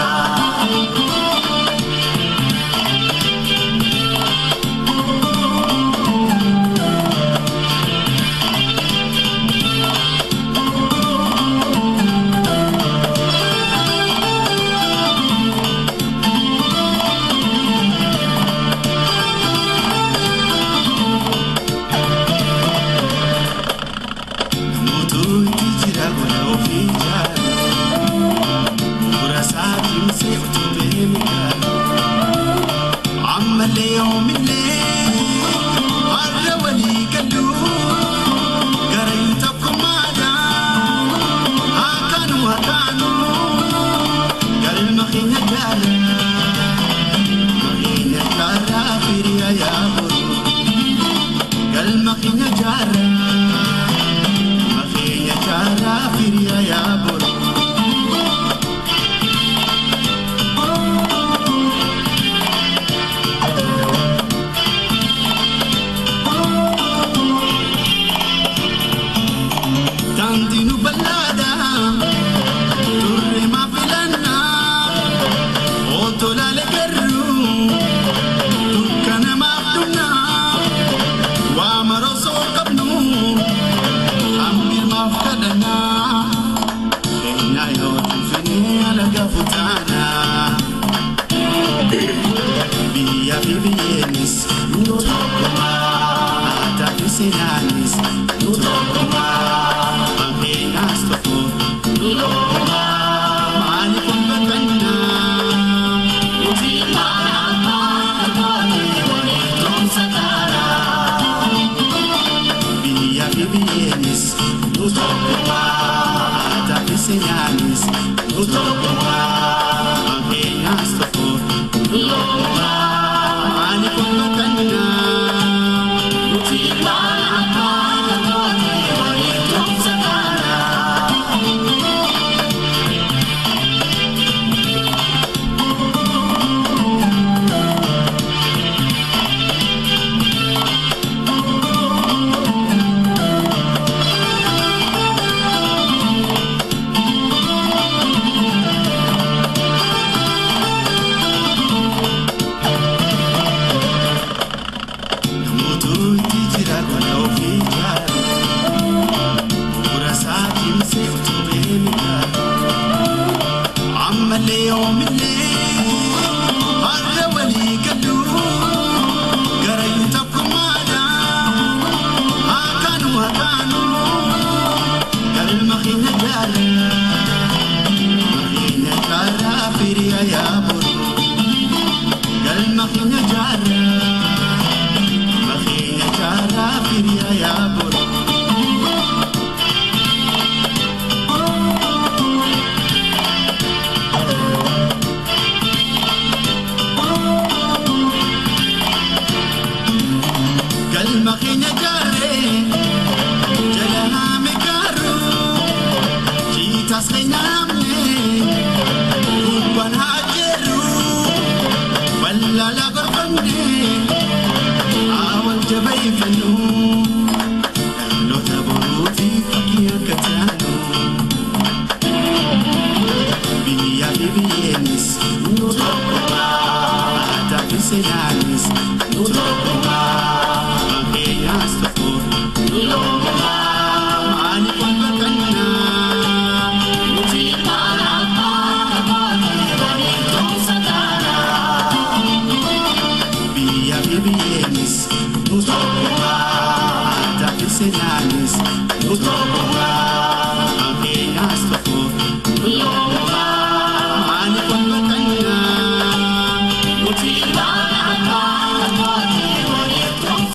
señales, no toco